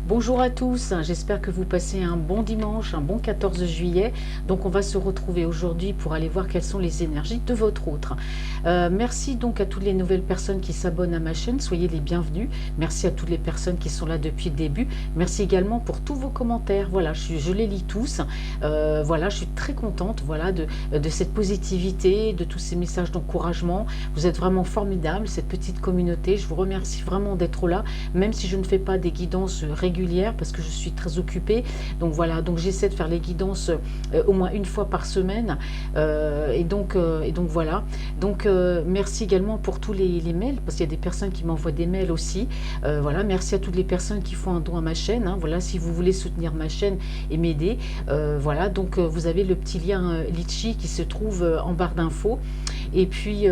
Bonjour à tous, j'espère que vous passez un bon dimanche, un bon 14 juillet. Donc on va se retrouver aujourd'hui pour aller voir quelles sont les énergies de votre autre. Merci donc à toutes les nouvelles personnes qui s'abonnent à ma chaîne, soyez les bienvenus. Merci à toutes les personnes qui sont là depuis le début. Merci également pour tous vos commentaires. Voilà, je les lis tous. Voilà, je suis très contente de cette positivité, de tous ces messages d'encouragement. Vous êtes vraiment formidables, cette petite communauté. Je vous remercie vraiment d'être là, même si je ne fais pas des guidances régulières parce que je suis très occupée. Donc voilà, donc j'essaie de faire les guidances au moins une fois par semaine. Et donc voilà. Donc merci également pour tous les mails, parce qu'il y a des personnes qui m'envoient des mails aussi. Voilà, merci à toutes les personnes qui font un don à ma chaîne. Hein. Voilà, si vous voulez soutenir ma chaîne et m'aider, voilà, donc vous avez le petit lien Litchi qui se trouve en barre d'infos. Et puis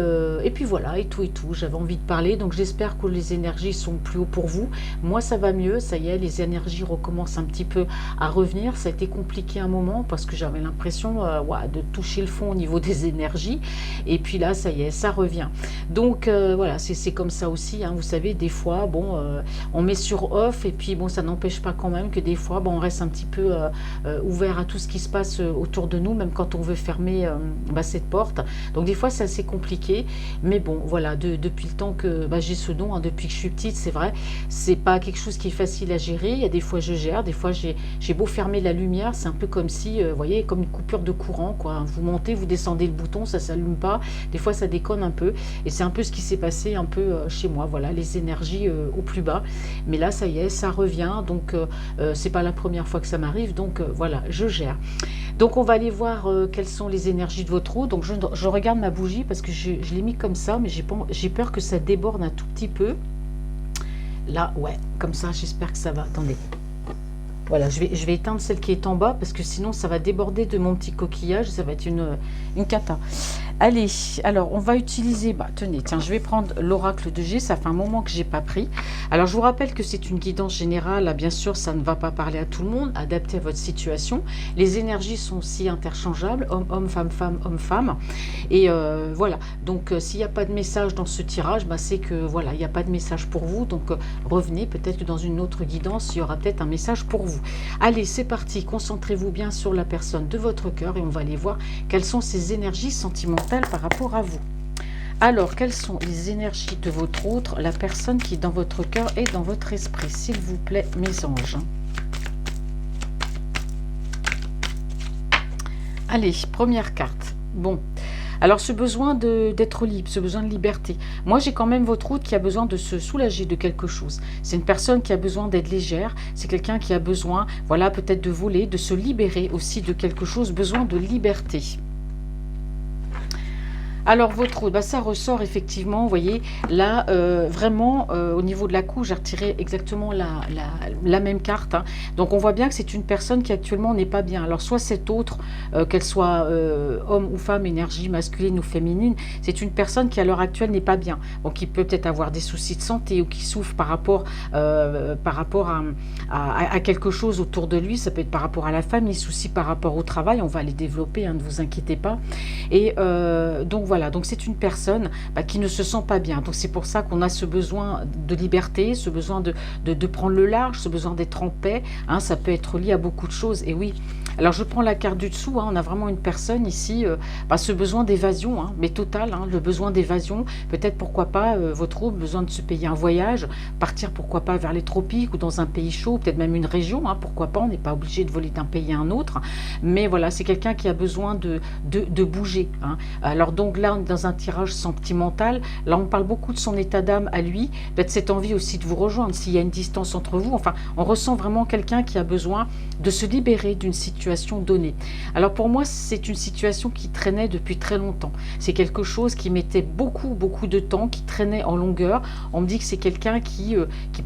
voilà, et tout. J'avais envie de parler, donc j'espère que les énergies sont plus haut pour vous. Moi, ça va mieux, ça y est, les énergies recommencent un petit peu à revenir. Ça a été compliqué un moment parce que j'avais l'impression de toucher le fond au niveau des énergies. Et puis là, ça y est, ça revient. Donc voilà, c'est comme ça aussi. Hein, vous savez, des fois, bon, on met sur off et puis bon, ça n'empêche pas quand même que des fois, bon, on reste un petit peu ouvert à tout ce qui se passe autour de nous, même quand on veut fermer cette porte. Donc des fois, c'est assez compliqué. Mais bon, voilà, depuis le temps que j'ai ce don, hein, depuis que je suis petite, c'est vrai, c'est pas quelque chose qui est facile à gérer. Il y a des fois je gère, des fois j'ai beau fermer la lumière, c'est un peu comme si, vous voyez, comme une coupure de courant, quoi. Vous montez, vous descendez le bouton, ça s'allume pas. Des fois ça déconne un peu. Et c'est un peu ce qui s'est passé un peu chez moi. Voilà, les énergies au plus bas. Mais là, ça y est, ça revient. Donc c'est pas la première fois que ça m'arrive. Donc voilà, je gère. Donc on va aller voir quelles sont les énergies de votre eau. Donc je regarde ma bougie parce que je l'ai mis comme ça, mais j'ai peur que ça déborde un tout petit peu. Là, ouais, comme ça, j'espère que ça va. Attendez. Voilà, je vais éteindre celle qui est en bas parce que sinon ça va déborder de mon petit coquillage, ça va être une cata. Allez, alors on va utiliser, tenez, tiens, je vais prendre l'oracle de G, ça fait un moment que j'ai pas pris. Alors je vous rappelle que c'est une guidance générale, bien sûr ça ne va pas parler à tout le monde, adapté à votre situation. Les énergies sont aussi interchangeables, homme, femme, homme, et voilà, donc s'il n'y a pas de message dans ce tirage, c'est que voilà, il n'y a pas de message pour vous, donc revenez, peut-être que dans une autre guidance, il y aura peut-être un message pour vous. Allez, c'est parti, concentrez-vous bien sur la personne de votre cœur et on va aller voir quelles sont ces énergies sentimentales par rapport à vous. Alors, quelles sont les énergies de votre autre, la personne qui est dans votre cœur et dans votre esprit, s'il vous plaît, mes anges. Allez, première carte. Bon. Alors, ce besoin d'être libre, ce besoin de liberté. Moi, j'ai quand même votre autre qui a besoin de se soulager de quelque chose. C'est une personne qui a besoin d'être légère. C'est quelqu'un qui a besoin, voilà, peut-être de voler, de se libérer aussi de quelque chose, besoin de liberté. Alors, votre autre, ça ressort effectivement, vous voyez, là, vraiment, au niveau de la couche, j'ai retiré exactement la même carte. Hein. Donc, on voit bien que c'est une personne qui actuellement n'est pas bien. Alors, soit cette autre, qu'elle soit homme ou femme, énergie masculine ou féminine, c'est une personne qui, à l'heure actuelle, n'est pas bien. Donc, qui peut peut-être avoir des soucis de santé ou qui souffre par rapport à quelque chose autour de lui. Ça peut être par rapport à la famille, soucis par rapport au travail. On va les développer, hein, ne vous inquiétez pas. Et donc, voilà. Donc c'est une personne qui ne se sent pas bien. Donc c'est pour ça qu'on a ce besoin de liberté, ce besoin de prendre le large, ce besoin d'être en paix. Hein, ça peut être lié à beaucoup de choses. Et oui, alors je prends la carte du dessous. Hein, on a vraiment une personne ici, ce besoin d'évasion, hein, mais total, hein, le besoin d'évasion. Peut-être pourquoi pas votre autre, besoin de se payer un voyage, partir pourquoi pas vers les tropiques ou dans un pays chaud, peut-être même une région. Hein, pourquoi pas, on n'est pas obligé de voler d'un pays à un autre. Mais voilà, c'est quelqu'un qui a besoin de bouger. Hein. Alors donc là, on est dans un tirage sentimental. Là, on parle beaucoup de son état d'âme à lui. Peut-être cette envie aussi de vous rejoindre s'il y a une distance entre vous. Enfin, on ressent vraiment quelqu'un qui a besoin de se libérer d'une situation donnée. Alors pour moi, c'est une situation qui traînait depuis très longtemps. C'est quelque chose qui mettait beaucoup de temps, qui traînait en longueur. On me dit que c'est quelqu'un qui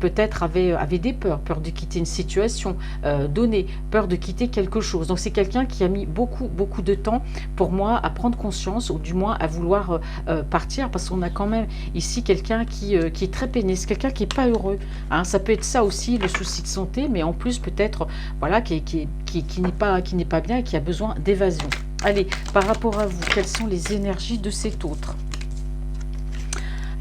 peut-être avait des peurs de quitter une situation donnée, peur de quitter quelque chose. Donc c'est quelqu'un qui a mis beaucoup de temps pour moi à prendre conscience, ou du moins à vouloir partir, parce qu'on a quand même ici quelqu'un qui est très peiné, c'est quelqu'un qui n'est pas heureux. Hein. Ça peut être ça aussi, le souci de santé, mais en plus peut-être voilà, qui n'est pas bien et qui a besoin d'évasion. Allez, par rapport à vous, quelles sont les énergies de cet autre?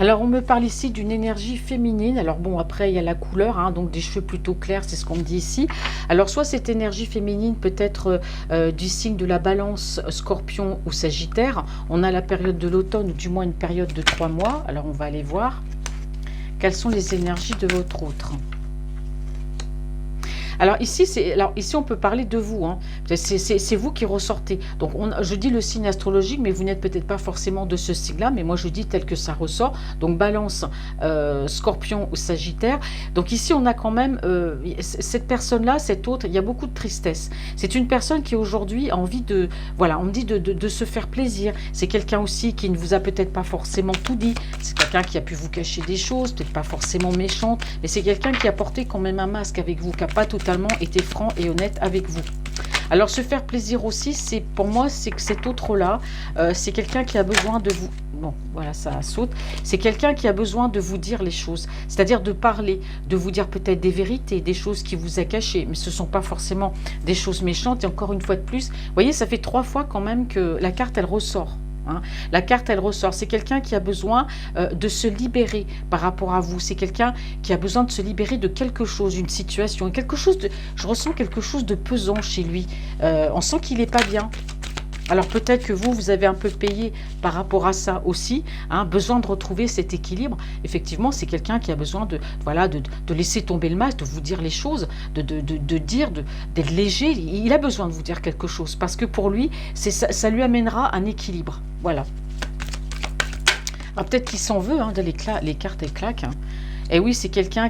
Alors, on me parle ici d'une énergie féminine. Alors bon, après, il y a la couleur, hein, donc des cheveux plutôt clairs, c'est ce qu'on me dit ici. Alors, soit cette énergie féminine peut être du signe de la Balance, Scorpion ou Sagittaire. On a la période de l'automne, ou du moins une période de 3 mois. Alors, on va aller voir quelles sont les énergies de votre autre. Alors ici, on peut parler de vous. Hein. C'est vous qui ressortez. Donc, je dis le signe astrologique, mais vous n'êtes peut-être pas forcément de ce signe-là, mais moi, je dis tel que ça ressort. Donc, Balance, Scorpion ou Sagittaire. Donc, ici, on a quand même cette personne-là, cette autre, il y a beaucoup de tristesse. C'est une personne qui, aujourd'hui, a envie de... Voilà, on me dit de se faire plaisir. C'est quelqu'un aussi qui ne vous a peut-être pas forcément tout dit. C'est quelqu'un qui a pu vous cacher des choses, peut-être pas forcément méchante, mais c'est quelqu'un qui a porté quand même un masque avec vous, qui n'a pas totalement été franc et honnête avec vous. Alors, se faire plaisir aussi, c'est pour moi, c'est que cet autre-là, c'est quelqu'un qui a besoin de vous... Bon, voilà, ça saute. C'est quelqu'un qui a besoin de vous dire les choses, c'est-à-dire de parler, de vous dire peut-être des vérités, des choses qui vous a cachées, mais ce ne sont pas forcément des choses méchantes. Et encore une fois de plus, vous voyez, ça fait 3 fois quand même que la carte, elle ressort. Hein. La carte, elle ressort. C'est quelqu'un qui a besoin de se libérer par rapport à vous. C'est quelqu'un qui a besoin de se libérer de quelque chose, une situation, quelque chose de... Je ressens quelque chose de pesant chez lui. On sent qu'il n'est pas bien. Alors peut-être que vous avez un peu payé par rapport à ça aussi, hein, besoin de retrouver cet équilibre. Effectivement, c'est quelqu'un qui a besoin de, voilà, de laisser tomber le masque, de vous dire les choses, d'être léger. Il a besoin de vous dire quelque chose parce que pour lui, ça lui amènera un équilibre. Voilà. Peut-être qu'il s'en veut, hein, les cartes elles claquent. Hein. Et oui, c'est quelqu'un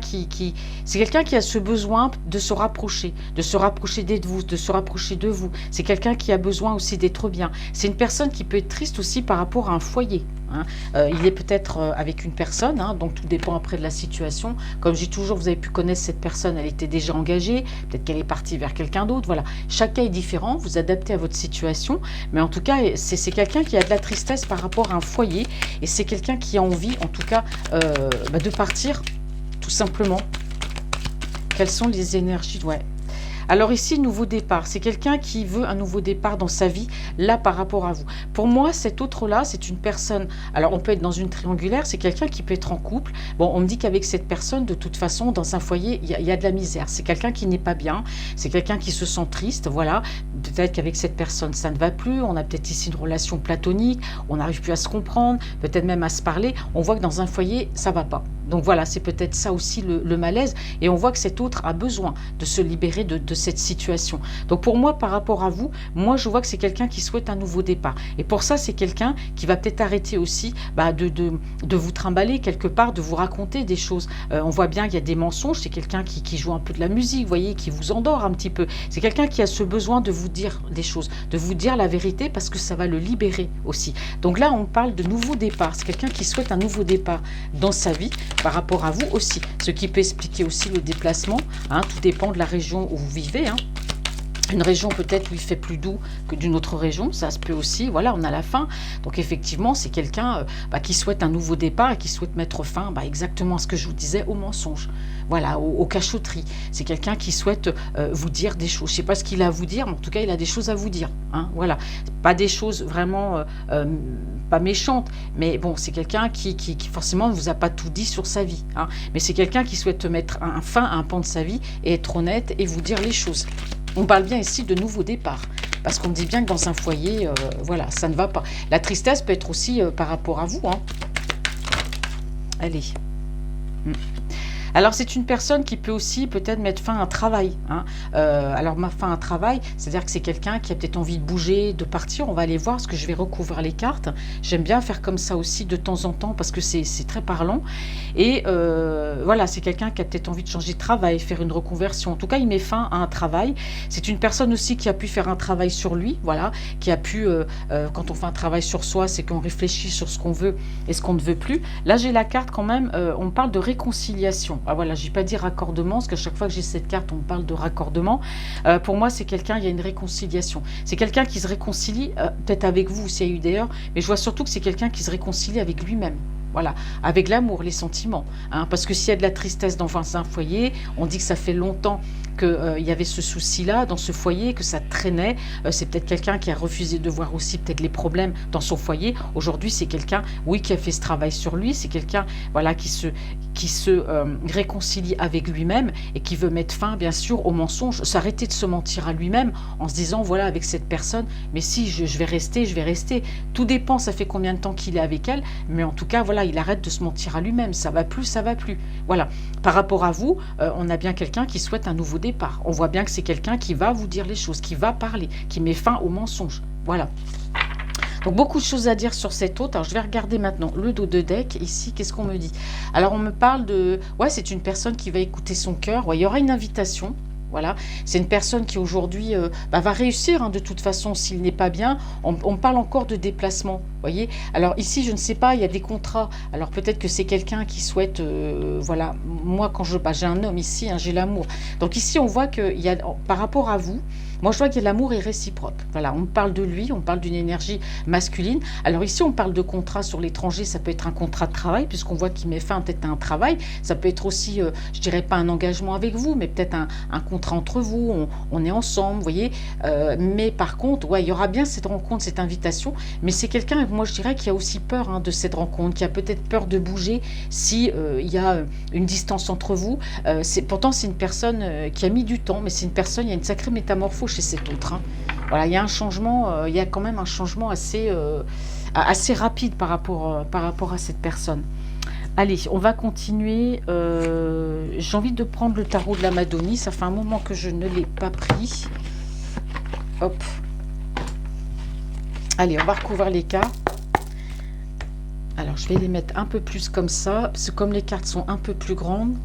c'est quelqu'un qui a ce besoin de se rapprocher d'être vous, de se rapprocher de vous. C'est quelqu'un qui a besoin aussi d'être bien. C'est une personne qui peut être triste aussi par rapport à un foyer. Hein. Il est peut-être avec une personne, hein, donc tout dépend après de la situation. Comme je dis toujours, vous avez pu connaître cette personne, elle était déjà engagée, peut-être qu'elle est partie vers quelqu'un d'autre. Voilà, chacun est différent, vous adaptez à votre situation, mais en tout cas, c'est quelqu'un qui a de la tristesse par rapport à un foyer, et c'est quelqu'un qui a envie, en tout cas, de partir, tout simplement. Quelles sont les énergies? Ouais. Alors ici, nouveau départ, c'est quelqu'un qui veut un nouveau départ dans sa vie, là, par rapport à vous. Pour moi, cet autre-là, c'est une personne, alors on peut être dans une triangulaire, c'est quelqu'un qui peut être en couple. Bon, on me dit qu'avec cette personne, de toute façon, dans un foyer, il y a de la misère. C'est quelqu'un qui n'est pas bien, c'est quelqu'un qui se sent triste, voilà. Peut-être qu'avec cette personne, ça ne va plus, on a peut-être ici une relation platonique, on n'arrive plus à se comprendre, peut-être même à se parler. On voit que dans un foyer, ça ne va pas. Donc voilà, c'est peut-être ça aussi le malaise. Et on voit que cet autre a besoin de se libérer de cette situation. Donc pour moi, par rapport à vous, moi je vois que c'est quelqu'un qui souhaite un nouveau départ. Et pour ça, c'est quelqu'un qui va peut-être arrêter aussi de vous trimballer quelque part, de vous raconter des choses. On voit bien qu'il y a des mensonges. C'est quelqu'un qui joue un peu de la musique, vous voyez, qui vous endort un petit peu. C'est quelqu'un qui a ce besoin de vous dire des choses, de vous dire la vérité parce que ça va le libérer aussi. Donc là, on parle de nouveau départ. C'est quelqu'un qui souhaite un nouveau départ dans sa vie par rapport à vous aussi. Ce qui peut expliquer aussi le déplacement. Hein, tout dépend de la région où vous vivez. Hein. Une région peut-être où il fait plus doux que d'une autre région, ça se peut aussi, voilà, on a la fin. Donc effectivement, c'est quelqu'un qui souhaite un nouveau départ et qui souhaite mettre fin exactement à ce que je vous disais, aux mensonges, voilà, aux cachotteries. C'est quelqu'un qui souhaite vous dire des choses. Je ne sais pas ce qu'il a à vous dire, mais en tout cas, il a des choses à vous dire. Hein, voilà, pas des choses vraiment pas méchantes, mais bon, c'est quelqu'un qui forcément ne vous a pas tout dit sur sa vie. Hein, mais c'est quelqu'un qui souhaite mettre un fin à un pan de sa vie et être honnête et vous dire les choses. On parle bien ici de nouveau départ, parce qu'on dit bien que dans un foyer, voilà, ça ne va pas. La tristesse peut être aussi par rapport à vous. Hein. Allez. Alors, c'est une personne qui peut aussi peut-être mettre fin à un travail. Hein. Alors, fin à un travail, c'est-à-dire que c'est quelqu'un qui a peut-être envie de bouger, de partir. On va aller voir, parce que je vais recouvrir les cartes. J'aime bien faire comme ça aussi de temps en temps, parce que c'est très parlant. Et voilà, c'est quelqu'un qui a peut-être envie de changer de travail, faire une reconversion. En tout cas, il met fin à un travail. C'est une personne aussi qui a pu faire un travail sur lui, voilà, qui a pu, quand on fait un travail sur soi, c'est qu'on réfléchit sur ce qu'on veut et ce qu'on ne veut plus. Là, j'ai la carte quand même, on parle de réconciliation. Ah, voilà, je n'ai pas dit raccordement, parce qu'à chaque fois que j'ai cette carte, on parle de raccordement. Pour moi, c'est quelqu'un, il y a une réconciliation. C'est quelqu'un qui se réconcilie, peut-être avec vous, s'il y a eu d'ailleurs, mais je vois surtout que c'est quelqu'un qui se réconcilie avec lui-même. Voilà, avec l'amour, les sentiments. Hein, parce que s'il y a de la tristesse dans un foyer, on dit que ça fait longtemps qu'il y avait ce souci-là dans ce foyer, que ça traînait. C'est peut-être quelqu'un qui a refusé de voir aussi peut-être les problèmes dans son foyer. Aujourd'hui, c'est quelqu'un, oui, qui a fait ce travail sur lui. C'est quelqu'un, voilà, qui se réconcilie avec lui-même et qui veut mettre fin, bien sûr, au mensonge, s'arrêter de se mentir à lui-même en se disant, voilà, avec cette personne, mais si, je vais rester, je vais rester. Tout dépend, ça fait combien de temps qu'il est avec elle, mais en tout cas, voilà, il arrête de se mentir à lui-même. Ça va plus, ça va plus. Voilà. Par rapport à vous, on a bien quelqu'un qui souhaite un nouveau départ. On voit bien que c'est quelqu'un qui va vous dire les choses, qui va parler, qui met fin au mensonge. Voilà. Donc beaucoup de choses à dire sur cet hôte. Alors je vais regarder maintenant le dos de deck. Ici, qu'est-ce qu'on me dit? Alors on me parle de... Ouais, c'est une personne qui va écouter son cœur. Ouais, il y aura une invitation. Voilà, c'est une personne qui aujourd'hui va réussir, hein, de toute façon s'il n'est pas bien. On parle encore de déplacement, voyez. Alors ici, je ne sais pas, il y a des contrats. Alors peut-être que c'est quelqu'un qui souhaite, voilà, moi quand j'ai un homme ici, hein, j'ai l'amour. Donc ici, on voit qu'il y a, par rapport à vous, moi je vois que l'amour est réciproque. Voilà, on parle de lui, on parle d'une énergie masculine. Alors ici, on parle de contrat sur l'étranger, ça peut être un contrat de travail, puisqu'on voit qu'il met fin peut-être à un travail. Ça peut être aussi, je dirais pas un engagement avec vous, mais peut-être un contrat entre vous, on est ensemble, vous voyez. Mais par contre, ouais, il y aura bien cette rencontre, cette invitation, mais c'est quelqu'un, moi je dirais, qui a aussi peur, hein, de cette rencontre, qui a peut-être peur de bouger si il y a une distance entre vous. Pourtant, c'est une personne qui a mis du temps, mais c'est une personne, il y a une sacrée métamorphose chez cet autre, hein. Voilà, il y a un changement, il y a quand même un changement assez rapide par rapport à cette personne. Allez, on va continuer. J'ai envie de prendre le tarot de la Madonie. Ça fait un moment que je ne l'ai pas pris. Hop. Allez, on va recouvrir les cartes. Alors, je vais les mettre un peu plus comme ça. Parce que comme les cartes sont un peu plus grandes.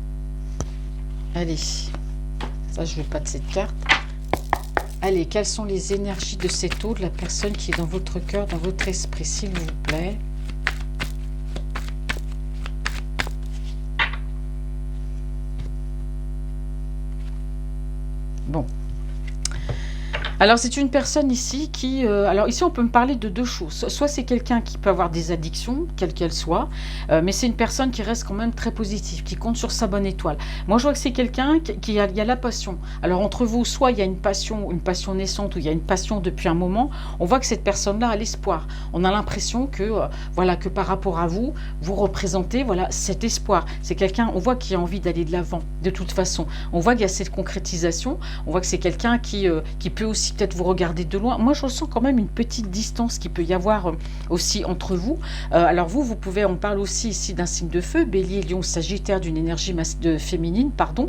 Allez. Ça, je ne veux pas de cette carte. Allez, quelles sont les énergies de cet eau, de la personne qui est dans votre cœur, dans votre esprit, s'il vous plaît? Bon. Alors, c'est une personne ici qui... alors, ici, on peut me parler de deux choses. Soit c'est quelqu'un qui peut avoir des addictions, quelles qu'elles soient, mais c'est une personne qui reste quand même très positive, qui compte sur sa bonne étoile. Moi, je vois que c'est quelqu'un qui a, il y a la passion. Alors, entre vous, soit il y a une passion naissante, ou il y a une passion depuis un moment, on voit que cette personne-là a l'espoir. On a l'impression que, voilà, que par rapport à vous, vous représentez, voilà, cet espoir. C'est quelqu'un, on voit, qui a envie d'aller de l'avant, de toute façon. On voit qu'il y a cette concrétisation. On voit que c'est quelqu'un qui peut aussi peut-être vous regarder de loin. Moi, je ressens quand même une petite distance qui peut y avoir aussi entre vous. Alors vous pouvez, on parle aussi ici d'un signe de feu, Bélier, Lion, Sagittaire, d'une énergie féminine, pardon.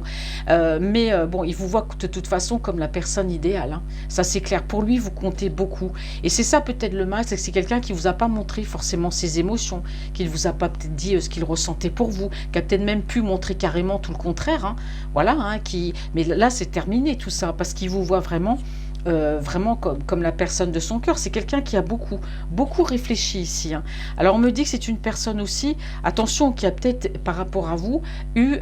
Mais bon, il vous voit de toute façon comme la personne idéale, hein. Ça, c'est clair. Pour lui, vous comptez beaucoup. Et c'est ça peut-être le mal, c'est que c'est quelqu'un qui vous a pas montré forcément ses émotions, qui ne vous a pas peut-être dit ce qu'il ressentait pour vous, qui a peut-être même pu montrer carrément tout le contraire, hein. Voilà, hein, mais là, c'est terminé tout ça, parce qu'il vous voit vraiment... vraiment comme la personne de son cœur. C'est quelqu'un qui a beaucoup réfléchi ici, hein. Alors on me dit que c'est une personne aussi, attention, qui a peut-être par rapport à vous eu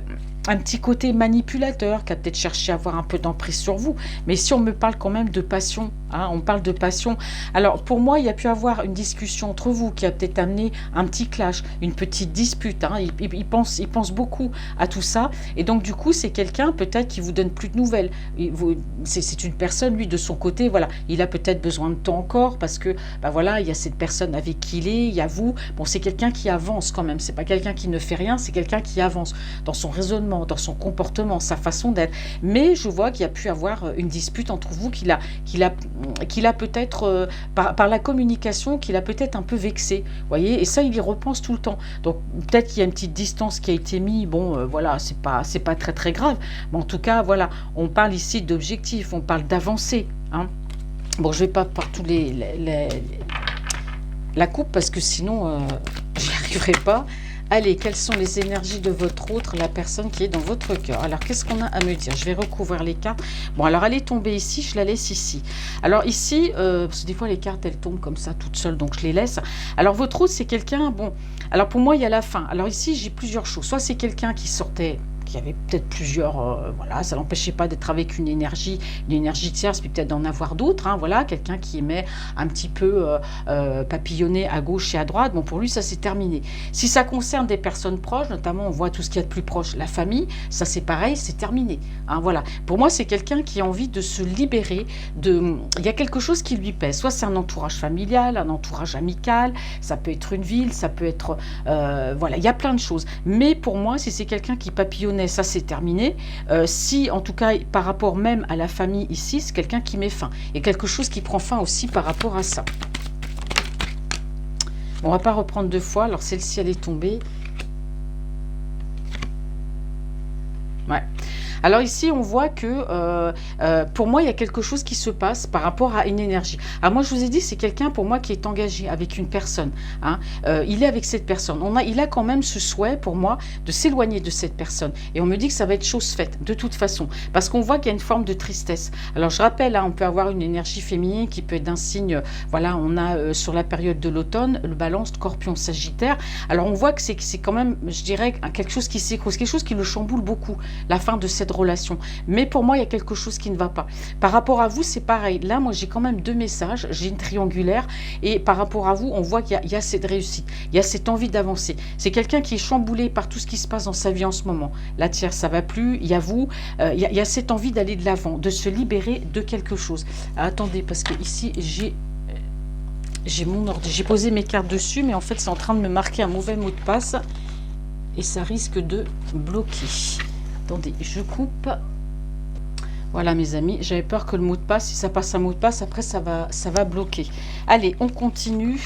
un petit côté manipulateur, qui a peut-être cherché à avoir un peu d'emprise sur vous. Mais si on me parle quand même de passion, hein, on parle de passion. Alors pour moi, il y a pu avoir une discussion entre vous qui a peut-être amené un petit clash, une petite dispute, hein. Il pense beaucoup à tout ça. Et donc du coup, c'est quelqu'un peut-être qui vous donne plus de nouvelles. C'est une personne, lui, de son côté, voilà, il a peut-être besoin de temps encore parce que, bah voilà, il y a cette personne avec qui il est, il y a vous. Bon, c'est quelqu'un qui avance quand même. C'est pas quelqu'un qui ne fait rien, c'est quelqu'un qui avance dans son raisonnement, dans son comportement, sa façon d'être. Mais je vois qu'il y a pu avoir une dispute entre vous qu'il a peut-être, par la communication, qu'il a peut-être un peu vexé. Voyez, et ça, il y repense tout le temps. Donc, peut-être qu'il y a une petite distance qui a été mise. Bon, voilà, c'est pas très très grave. Mais en tout cas, voilà, on parle ici d'objectifs, on parle d'avancer, hein. Bon, je vais pas partout la coupe parce que sinon, j'y arriverai pas. Allez, quelles sont les énergies de votre autre, la personne qui est dans votre cœur? Alors, qu'est-ce qu'on a à me dire? Je vais recouvrir les cartes. Bon, alors, elle est tombée ici, je la laisse ici. Alors, ici, parce que des fois, les cartes, elles tombent comme ça, toutes seules, donc je les laisse. Alors, votre autre, c'est quelqu'un, bon, alors pour moi, il y a la fin. Alors, ici, j'ai plusieurs choses. Soit c'est quelqu'un qui qu'il y avait peut-être plusieurs, voilà, ça n'empêchait pas d'être avec une énergie tierce, puis peut-être d'en avoir d'autres, hein, voilà, quelqu'un qui aimait un petit peu papillonner à gauche et à droite, bon, pour lui, ça c'est terminé. Si ça concerne des personnes proches, notamment, on voit tout ce qu'il y a de plus proche, la famille, ça c'est pareil, c'est terminé, hein, voilà. Pour moi, c'est quelqu'un qui a envie de se libérer, il y a quelque chose qui lui pèse, soit c'est un entourage familial, un entourage amical, ça peut être une ville, ça peut être, voilà, il y a plein de choses, mais pour moi, si c'est quelqu'un qui papillonnait, ça c'est terminé. Si, en tout cas, par rapport même à la famille ici, c'est quelqu'un qui met fin. Et quelque chose qui prend fin aussi par rapport à ça. Bon, on va pas reprendre deux fois. Alors, celle-ci, elle est tombée. Ouais. Alors ici, on voit que pour moi, il y a quelque chose qui se passe par rapport à une énergie. Alors moi, je vous ai dit, c'est quelqu'un pour moi qui est engagé avec une personne. Hein. Il est avec cette personne. Il a quand même ce souhait pour moi de s'éloigner de cette personne. Et on me dit que ça va être chose faite, de toute façon. Parce qu'on voit qu'il y a une forme de tristesse. Alors je rappelle, hein, on peut avoir une énergie féminine qui peut être d'un signe, voilà, on a sur la période de l'automne, le Balance, Scorpion, Sagittaire. Alors on voit que c'est quand même, je dirais, quelque chose qui s'écroule, quelque chose qui le chamboule beaucoup, la fin de cette relation. Mais pour moi, il y a quelque chose qui ne va pas. Par rapport à vous, c'est pareil. Là, moi, j'ai quand même deux messages. J'ai une triangulaire et par rapport à vous, on voit qu'il y a cette réussite. Il y a cette envie d'avancer. C'est quelqu'un qui est chamboulé par tout ce qui se passe dans sa vie en ce moment. La tierce, ça va plus. Il y a vous. Il y a cette envie d'aller de l'avant, de se libérer de quelque chose. Ah, attendez, parce que ici, j'ai mon ordi. J'ai posé mes cartes dessus, mais en fait, c'est en train de me marquer un mauvais mot de passe et ça risque de bloquer. Attendez, je coupe. Voilà mes amis, j'avais peur que le mot de passe, si ça passe un mot de passe, après ça va bloquer. Allez, on continue.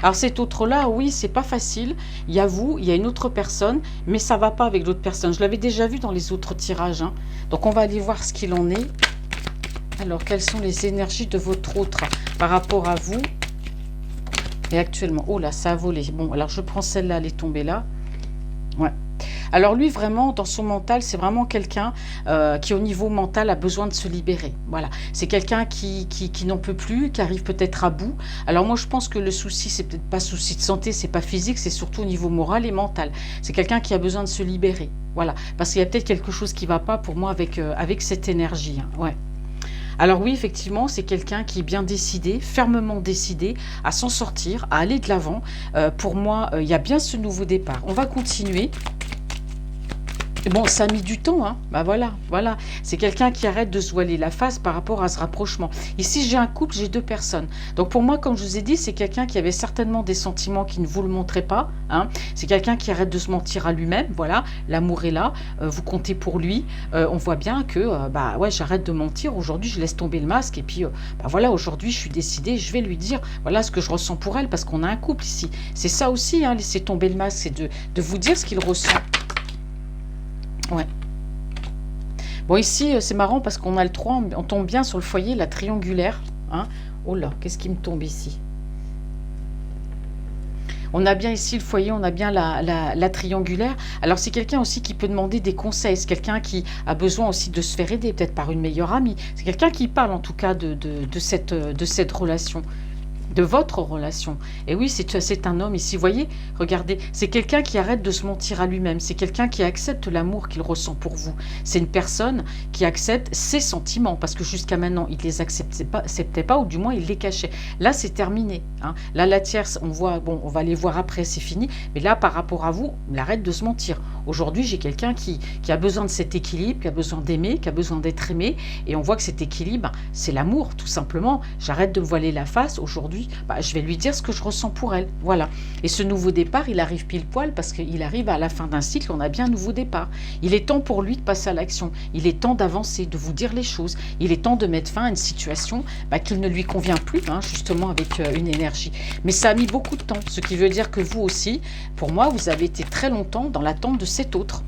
Alors cet autre-là, oui, c'est pas facile. Il y a vous, il y a une autre personne, mais ça va pas avec l'autre personne. Je l'avais déjà vu dans les autres tirages. Hein. Donc on va aller voir ce qu'il en est. Alors, quelles sont les énergies de votre autre par rapport à vous et actuellement? Oh là, ça a volé. Bon, alors je prends celle-là, elle est tombée là. Ouais. Alors lui, vraiment, dans son mental, c'est vraiment quelqu'un qui, au niveau mental, a besoin de se libérer. Voilà. C'est quelqu'un qui n'en peut plus, qui arrive peut-être à bout. Alors moi, je pense que le souci, c'est peut-être pas souci de santé, c'est pas physique, c'est surtout au niveau moral et mental. C'est quelqu'un qui a besoin de se libérer. Voilà. Parce qu'il y a peut-être quelque chose qui ne va pas pour moi avec cette énergie. Hein. Ouais. Alors oui, effectivement, c'est quelqu'un qui est bien décidé, fermement décidé à s'en sortir, à aller de l'avant. Pour moi, il y a bien ce nouveau départ. On va continuer. Bon, ça a mis du temps, hein. Bah voilà. C'est quelqu'un qui arrête de se voiler la face par rapport à ce rapprochement. Ici, j'ai un couple, j'ai deux personnes. Donc pour moi, comme je vous ai dit, c'est quelqu'un qui avait certainement des sentiments qui ne vous le montraient pas. Hein. C'est quelqu'un qui arrête de se mentir à lui-même. Voilà, l'amour est là. Vous comptez pour lui. On voit bien que, bah ouais, j'arrête de mentir. Aujourd'hui, je laisse tomber le masque. Et puis, bah voilà, aujourd'hui, je suis décidée. Je vais lui dire, voilà ce que je ressens pour elle, parce qu'on a un couple ici. C'est ça aussi, hein, laisser tomber le masque, c'est de vous dire ce qu'il ressent. Ouais. Bon, ici, c'est marrant parce qu'on a le 3, on tombe bien sur le foyer, la triangulaire. Hein. Oh là, qu'est-ce qui me tombe ici? On a bien ici le foyer, on a bien la triangulaire. Alors, c'est quelqu'un aussi qui peut demander des conseils. C'est quelqu'un qui a besoin aussi de se faire aider, peut-être par une meilleure amie. C'est quelqu'un qui parle, en tout cas, de cette relation. De votre relation. Et oui, c'est un homme ici, vous voyez, regardez, c'est quelqu'un qui arrête de se mentir à lui-même, c'est quelqu'un qui accepte l'amour qu'il ressent pour vous. C'est une personne qui accepte ses sentiments, parce que jusqu'à maintenant, il ne les acceptait pas, ou du moins, il les cachait. Là, c'est terminé. Hein. Là, la tierce, on voit, bon, on va les voir après, c'est fini, mais là, par rapport à vous, il arrête de se mentir. Aujourd'hui, j'ai quelqu'un qui a besoin de cet équilibre, qui a besoin d'aimer, qui a besoin d'être aimé, et on voit que cet équilibre, c'est l'amour, tout simplement. J'arrête de me voiler la face. Aujourd'hui, je vais lui dire ce que je ressens pour elle. Voilà. Et ce nouveau départ, il arrive pile poil parce qu'il arrive à la fin d'un cycle, on a bien un nouveau départ. Il est temps pour lui de passer à l'action. Il est temps d'avancer, de vous dire les choses. Il est temps de mettre fin à une situation qui ne lui convient plus, hein, justement avec une énergie. Mais ça a mis beaucoup de temps, ce qui veut dire que vous aussi, pour moi, vous avez été très longtemps dans l'attente de cet autre.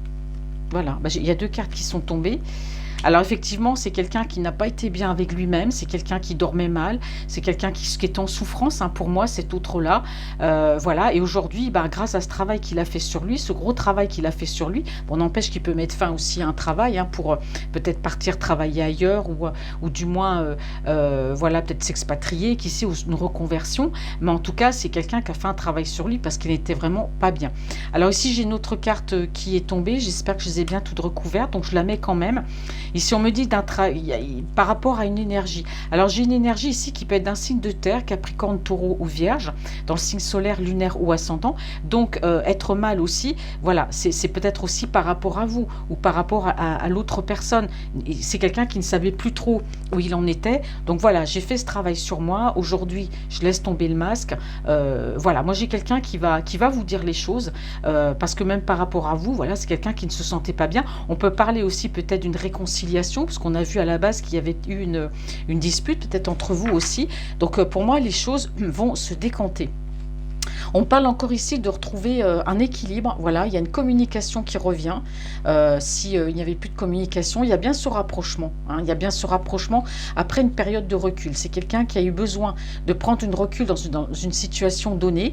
Voilà. Il y a deux cartes qui sont tombées. Alors effectivement, c'est quelqu'un qui n'a pas été bien avec lui-même, c'est quelqu'un qui dormait mal, c'est quelqu'un qui est en souffrance, hein, pour moi, cet autre-là. Voilà, et aujourd'hui, bah, grâce à ce travail qu'il a fait sur lui, ce gros travail qu'il a fait sur lui, bon, n'empêche qu'il peut mettre fin aussi à un travail, hein, pour peut-être partir travailler ailleurs ou du moins, voilà, peut-être s'expatrier, qui sait, ou une reconversion. Mais en tout cas, c'est quelqu'un qui a fait un travail sur lui parce qu'il n'était vraiment pas bien. Alors ici, j'ai une autre carte qui est tombée. J'espère que je les ai bien toutes recouvertes, donc je la mets quand même. Ici, on me dit par rapport à une énergie. Alors, j'ai une énergie ici qui peut être d'un signe de terre, Capricorne, Taureau ou Vierge, dans le signe solaire, lunaire ou ascendant. Donc, être mal aussi, voilà, c'est peut-être aussi par rapport à vous ou par rapport à l'autre personne. C'est quelqu'un qui ne savait plus trop où il en était. Donc, voilà, j'ai fait ce travail sur moi. Aujourd'hui, je laisse tomber le masque. Voilà, moi, j'ai quelqu'un qui va vous dire les choses parce que même par rapport à vous, voilà, c'est quelqu'un qui ne se sentait pas bien. On peut parler aussi peut-être d'une réconciliation, parce qu'on a vu à la base qu'il y avait eu une dispute, peut-être entre vous aussi. Donc pour moi, les choses vont se décanter. On parle encore ici de retrouver un équilibre. Voilà, il y a une communication qui revient. Si il n'y avait plus de communication, il y a bien ce rapprochement. Hein, il y a bien ce rapprochement après une période de recul. C'est quelqu'un qui a eu besoin de prendre une recul dans une situation donnée.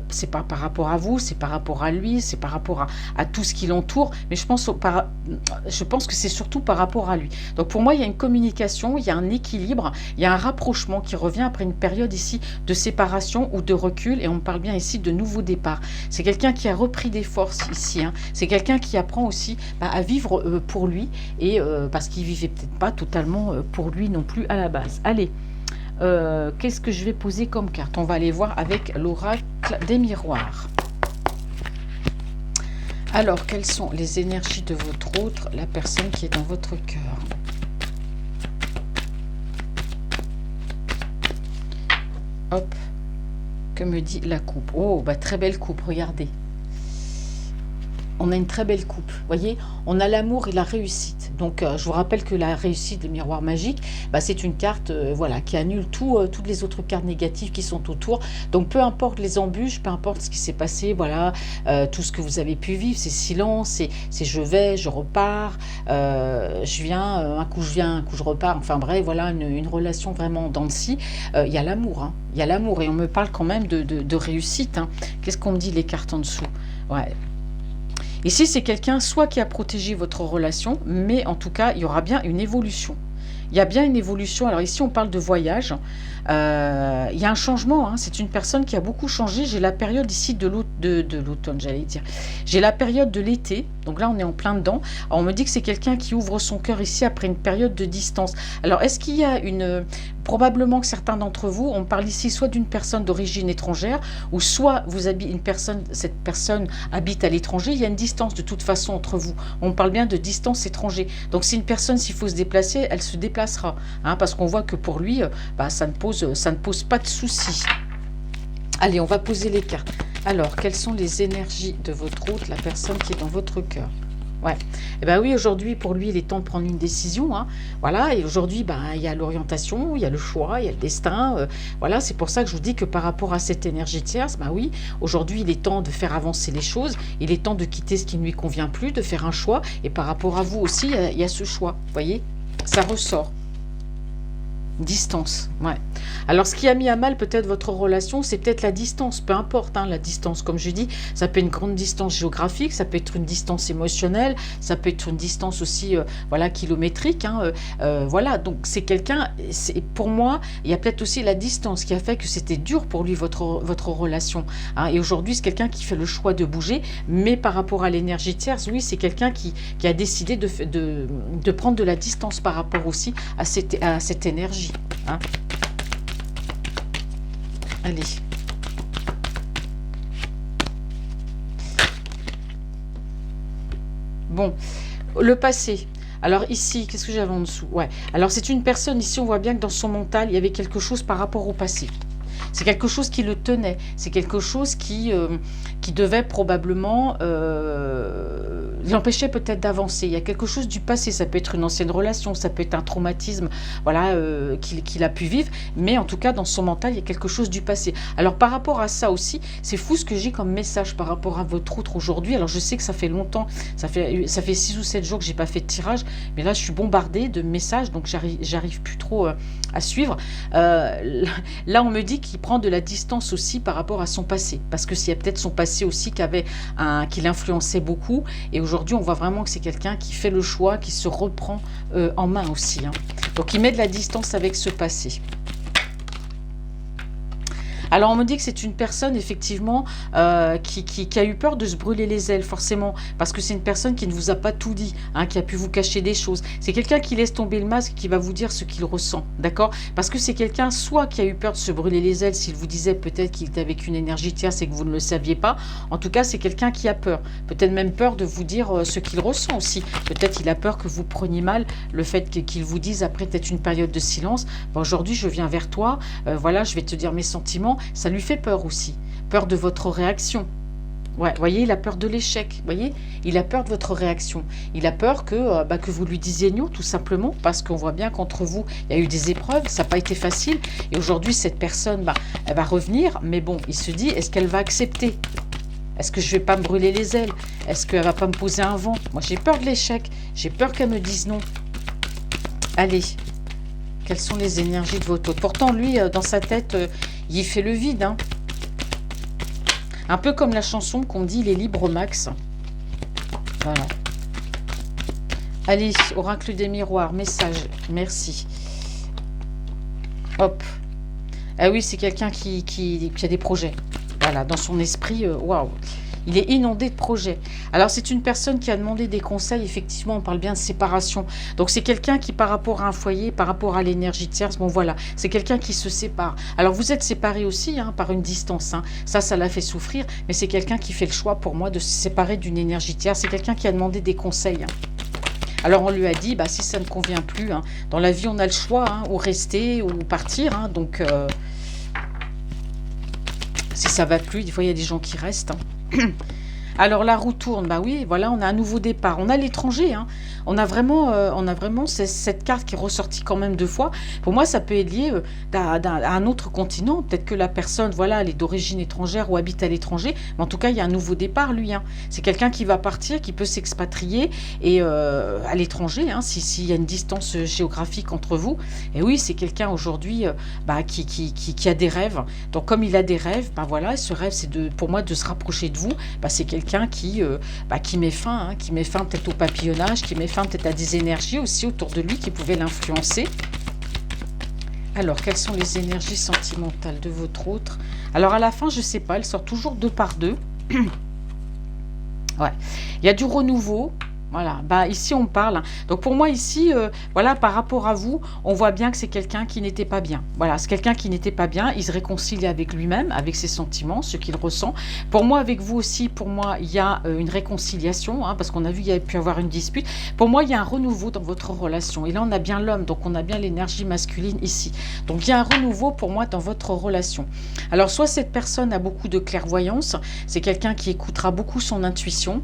C'est pas par rapport à vous, c'est par rapport à lui, c'est par rapport à tout ce qui l'entoure. Mais je pense que c'est surtout par rapport à lui. Donc pour moi, il y a une communication, il y a un équilibre, il y a un rapprochement qui revient après une période ici de séparation ou de recul. Et on parle bien ici de nouveau départ. C'est quelqu'un qui a repris des forces ici. Hein. C'est quelqu'un qui apprend aussi à vivre pour lui et parce qu'il vivait peut-être pas totalement pour lui non plus à la base. Allez, qu'est-ce que je vais poser comme carte? On va aller voir avec l'oracle des miroirs. Alors, quelles sont les énergies de votre autre, la personne qui est dans votre cœur? Hop. Que me dit la coupe? Oh, bah très belle coupe, regardez. On a une très belle coupe, vous voyez, on a l'amour et la réussite. Donc, je vous rappelle que la réussite, le miroir magique, bah, c'est une carte voilà, qui annule toutes les autres cartes négatives qui sont autour. Donc, peu importe les embûches, peu importe ce qui s'est passé, voilà, tout ce que vous avez pu vivre, c'est silence, c'est je vais, je repars, je viens, un coup je viens, un coup je repars. Enfin bref, voilà, une relation vraiment dans le si. Il y a l'amour, hein, il y a l'amour et on me parle quand même de réussite. Hein. Qu'est-ce qu'on me dit les cartes en dessous? Ouais. Ici, c'est quelqu'un soit qui a protégé votre relation, mais en tout cas, il y aura bien une évolution. Il y a bien une évolution. Alors ici, on parle de voyage. Il y a un changement. Hein. C'est une personne qui a beaucoup changé. J'ai la période ici de l'automne, j'allais dire. J'ai la période de l'été. Donc là, on est en plein dedans. Alors, on me dit que c'est quelqu'un qui ouvre son cœur ici après une période de distance. Alors, est-ce qu'il y a probablement que certains d'entre vous, on parle ici soit d'une personne d'origine étrangère, ou soit vous habitez cette personne habite à l'étranger. Il y a une distance de toute façon entre vous. On parle bien de distance étranger. Donc, si une personne, s'il faut se déplacer, elle se déplacera. Hein, parce qu'on voit que pour lui, ça ne pose pas de soucis. Allez, on va poser les cartes. Alors, quelles sont les énergies de votre hôte, la personne qui est dans votre cœur? Ouais. Et ben oui, aujourd'hui, pour lui, il est temps de prendre une décision. Hein. Voilà, et aujourd'hui, il y a l'orientation, il y a le choix, il y a le destin. Voilà, c'est pour ça que je vous dis que par rapport à cette énergie tierce, oui, aujourd'hui, il est temps de faire avancer les choses. Il est temps de quitter ce qui ne lui convient plus, de faire un choix. Et par rapport à vous aussi, il y a ce choix. Vous voyez, ça ressort. Distance, ouais. Alors, ce qui a mis à mal peut-être votre relation, c'est peut-être la distance, peu importe, hein, la distance, comme je dis, ça peut être une grande distance géographique, ça peut être une distance émotionnelle, ça peut être une distance aussi, voilà, kilométrique, hein, voilà, donc c'est quelqu'un, pour moi, il y a peut-être aussi la distance qui a fait que c'était dur pour lui, votre relation, hein, et aujourd'hui, c'est quelqu'un qui fait le choix de bouger, mais par rapport à l'énergie tierce, oui, c'est quelqu'un qui a décidé de prendre de la distance par rapport aussi à cette énergie. Hein. Allez. Bon, le passé. Alors ici, qu'est-ce que j'avais en dessous? Ouais. Alors c'est une personne, ici on voit bien que dans son mental, il y avait quelque chose par rapport au passé. C'est quelque chose qui le tenait. C'est quelque chose qui devait probablement l'empêcher peut-être d'avancer. Il y a quelque chose du passé. Ça peut être une ancienne relation, ça peut être un traumatisme, voilà, qu'il a pu vivre. Mais en tout cas, dans son mental, il y a quelque chose du passé. Alors par rapport à ça aussi, c'est fou ce que j'ai comme message par rapport à votre outre aujourd'hui. Alors je sais que ça fait longtemps, ça fait 6 ou 7 jours que j'ai pas fait de tirage, mais là je suis bombardée de messages, donc j'arrive plus trop à suivre. Là on me dit qu'il prend de la distance aussi par rapport à son passé, parce que s'il y a peut-être son passé aussi qui l'influençait beaucoup, et aujourd'hui on voit vraiment que c'est quelqu'un qui fait le choix, qui se reprend en main aussi, hein. Donc il met de la distance avec ce passé. Alors on me dit que c'est une personne effectivement qui a eu peur de se brûler les ailes forcément, parce que c'est une personne qui ne vous a pas tout dit, hein, qui a pu vous cacher des choses. C'est quelqu'un qui laisse tomber le masque, qui va vous dire ce qu'il ressent, d'accord? Parce que c'est quelqu'un soit qui a eu peur de se brûler les ailes, s'il vous disait peut-être qu'il était avec une énergie tierce et que vous ne le saviez pas. En tout cas c'est quelqu'un qui a peur, peut-être même peur de vous dire ce qu'il ressent aussi. Peut-être il a peur que vous preniez mal le fait qu'il vous dise après peut-être une période de silence, ben, aujourd'hui je viens vers toi, voilà, je vais te dire mes sentiments. Ça lui fait peur aussi, peur de votre réaction. Ouais, vous voyez, il a peur de l'échec, vous voyez, il a peur de votre réaction. Il a peur que vous lui disiez non, tout simplement, parce qu'on voit bien qu'entre vous, il y a eu des épreuves, ça n'a pas été facile. Et aujourd'hui, cette personne, elle va revenir, mais bon, il se dit, est-ce qu'elle va accepter? Est-ce que je ne vais pas me brûler les ailes? Est-ce qu'elle ne va pas me poser un vent? Moi, j'ai peur de l'échec, j'ai peur qu'elle me dise non. Allez, quelles sont les énergies de votre hôte? Pourtant, lui, dans sa tête... il fait le vide, hein. Un peu comme la chanson qu'on dit, il est libre au max. Voilà. Allez, oracle des miroirs, message, merci. Hop. Ah oui, c'est quelqu'un qui a des projets. Voilà, dans son esprit, waouh. Il est inondé de projets. Alors, c'est une personne qui a demandé des conseils. Effectivement, on parle bien de séparation. Donc, c'est quelqu'un qui, par rapport à un foyer, par rapport à l'énergie tierce, bon, voilà, c'est quelqu'un qui se sépare. Alors, vous êtes séparés aussi, hein, par une distance, hein. Ça l'a fait souffrir. Mais c'est quelqu'un qui fait le choix, pour moi, de se séparer d'une énergie tierce. C'est quelqu'un qui a demandé des conseils, hein. Alors, on lui a dit, si ça ne convient plus, hein, dans la vie, on a le choix, hein, ou rester, ou partir, hein, donc... si ça va plus, des fois, il y a des gens qui restent, hein. Alors la roue tourne, bah oui, voilà, on a un nouveau départ. On a l'étranger, hein. On a vraiment cette carte qui est ressortie quand même 2 fois. Pour moi, ça peut être lié à un autre continent. Peut-être que la personne, voilà, elle est d'origine étrangère ou habite à l'étranger. Mais en tout cas, il y a un nouveau départ, lui, hein. C'est quelqu'un qui va partir, qui peut s'expatrier et à l'étranger, hein, s'il y a une distance géographique entre vous. Et oui, c'est quelqu'un aujourd'hui qui a des rêves. Donc comme il a des rêves, voilà, ce rêve, c'est pour moi de se rapprocher de vous. C'est quelqu'un qui met fin, hein, qui met fin peut-être au papillonnage, qui met fin peut-être à des énergies aussi autour de lui qui pouvaient l'influencer. Alors, quelles sont les énergies sentimentales de votre autre? Alors, à la fin, je ne sais pas, elle sort toujours 2 par 2. Ouais, il y a du renouveau. Voilà, ici on parle. Donc pour moi ici, voilà, par rapport à vous, on voit bien que c'est quelqu'un qui n'était pas bien. Voilà, c'est quelqu'un qui n'était pas bien. Il se réconcilie avec lui-même, avec ses sentiments, ce qu'il ressent. Pour moi, avec vous aussi, pour moi, il y a une réconciliation, hein, parce qu'on a vu qu'il y avait pu avoir une dispute. Pour moi, il y a un renouveau dans votre relation. Et là, on a bien l'homme, donc on a bien l'énergie masculine ici. Donc il y a un renouveau pour moi dans votre relation. Alors soit cette personne a beaucoup de clairvoyance, c'est quelqu'un qui écoutera beaucoup son intuition,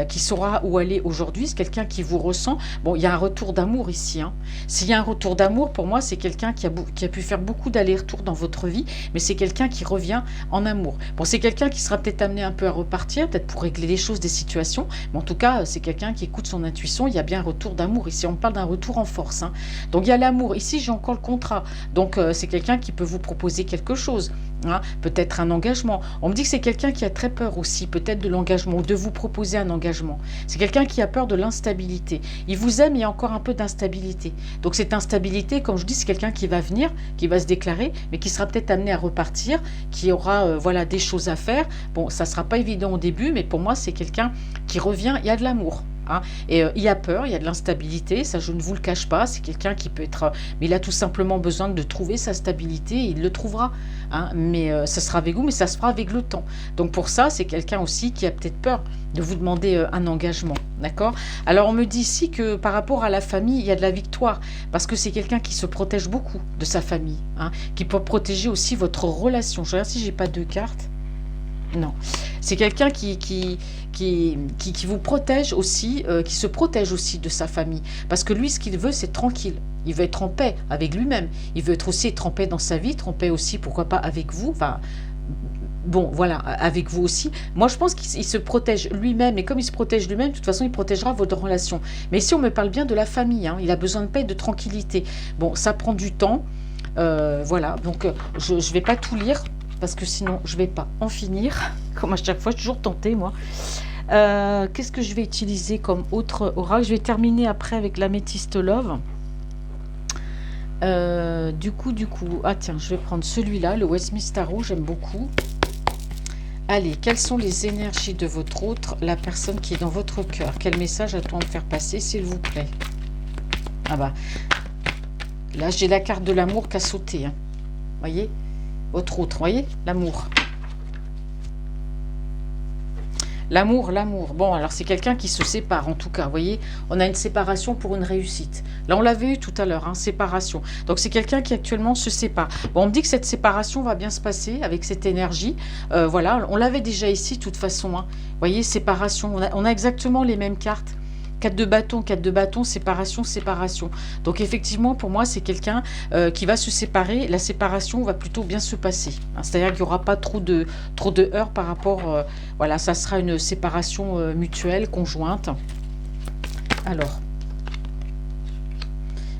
qui saura où aller aujourd'hui, c'est quelqu'un qui vous ressent. Bon, il y a un retour d'amour ici, hein. S'il y a un retour d'amour, pour moi, c'est quelqu'un qui a pu faire beaucoup d'allers-retours dans votre vie, mais c'est quelqu'un qui revient en amour. Bon, c'est quelqu'un qui sera peut-être amené un peu à repartir, peut-être pour régler les choses, des situations, mais en tout cas, c'est quelqu'un qui écoute son intuition. Il y a bien un retour d'amour ici. On parle d'un retour en force, hein. Donc, il y a l'amour. Ici, j'ai encore le contrat. Donc, c'est quelqu'un qui peut vous proposer quelque chose, hein, peut-être un engagement. On me dit que c'est quelqu'un qui a très peur aussi, peut-être de l'engagement, ou de vous proposer un engagement. C'est quelqu'un qui a peur de l'instabilité. Il vous aime, il y a encore un peu d'instabilité. Donc cette instabilité, comme je dis, c'est quelqu'un qui va venir, qui va se déclarer, mais qui sera peut-être amené à repartir, qui aura voilà, des choses à faire. Bon, ça ne sera pas évident au début, mais pour moi, c'est quelqu'un qui revient. Il y a de l'amour. hein. Et il y a peur, il y a de l'instabilité, ça je ne vous le cache pas, c'est quelqu'un qui peut être... mais il a tout simplement besoin de trouver sa stabilité, et il le trouvera, hein. Mais ça sera avec vous, mais ça se fera avec le temps. Donc pour ça, c'est quelqu'un aussi qui a peut-être peur de vous demander un engagement, d'accord? Alors on me dit ici que par rapport à la famille, il y a de la victoire, parce que c'est quelqu'un qui se protège beaucoup de sa famille, hein, qui peut protéger aussi votre relation. Je regarde si j'ai pas deux cartes. Non, c'est quelqu'un qui vous protège aussi, qui se protège aussi de sa famille. Parce que lui, ce qu'il veut, c'est tranquille. Il veut être en paix avec lui-même. Il veut être aussi être en paix dans sa vie, être en paix aussi, pourquoi pas, avec vous. Enfin, bon, voilà, avec vous aussi. Moi, je pense qu'il se protège lui-même. Et comme il se protège lui-même, de toute façon, il protégera votre relation. Mais ici, on me parle bien de la famille, hein. Il a besoin de paix et de tranquillité. Bon, ça prend du temps. Voilà, donc je ne vais pas tout lire, parce que sinon, je ne vais pas en finir. Comme à chaque fois, je suis toujours tentée, moi. Qu'est-ce que je vais utiliser comme autre oracle? Je vais terminer après avec l'améthyste love. Du coup, ah tiens, je vais prendre celui-là, le Westminster Tarot, j'aime beaucoup. Allez, quelles sont les énergies de votre autre, la personne qui est dans votre cœur? Quel message a-t-on à faire passer, s'il vous plaît? Ah bah, là, j'ai la carte de l'amour qui a sauté, hein. Voyez? Votre autre, voyez? L'amour. L'amour, l'amour. Bon, alors c'est quelqu'un qui se sépare, en tout cas, vous voyez. On a une séparation pour une réussite. Là, on l'avait eu tout à l'heure, hein, séparation. Donc, c'est quelqu'un qui actuellement se sépare. Bon, on me dit que cette séparation va bien se passer avec cette énergie. Voilà, on l'avait déjà ici, de toute façon, hein. Vous voyez, séparation. On a exactement les mêmes cartes. 4 de bâton, séparation, séparation. Donc effectivement, pour moi, c'est quelqu'un qui va se séparer. La séparation va plutôt bien se passer, hein. C'est-à-dire qu'il n'y aura pas trop de heurts par rapport... voilà, ça sera une séparation mutuelle, conjointe. Alors,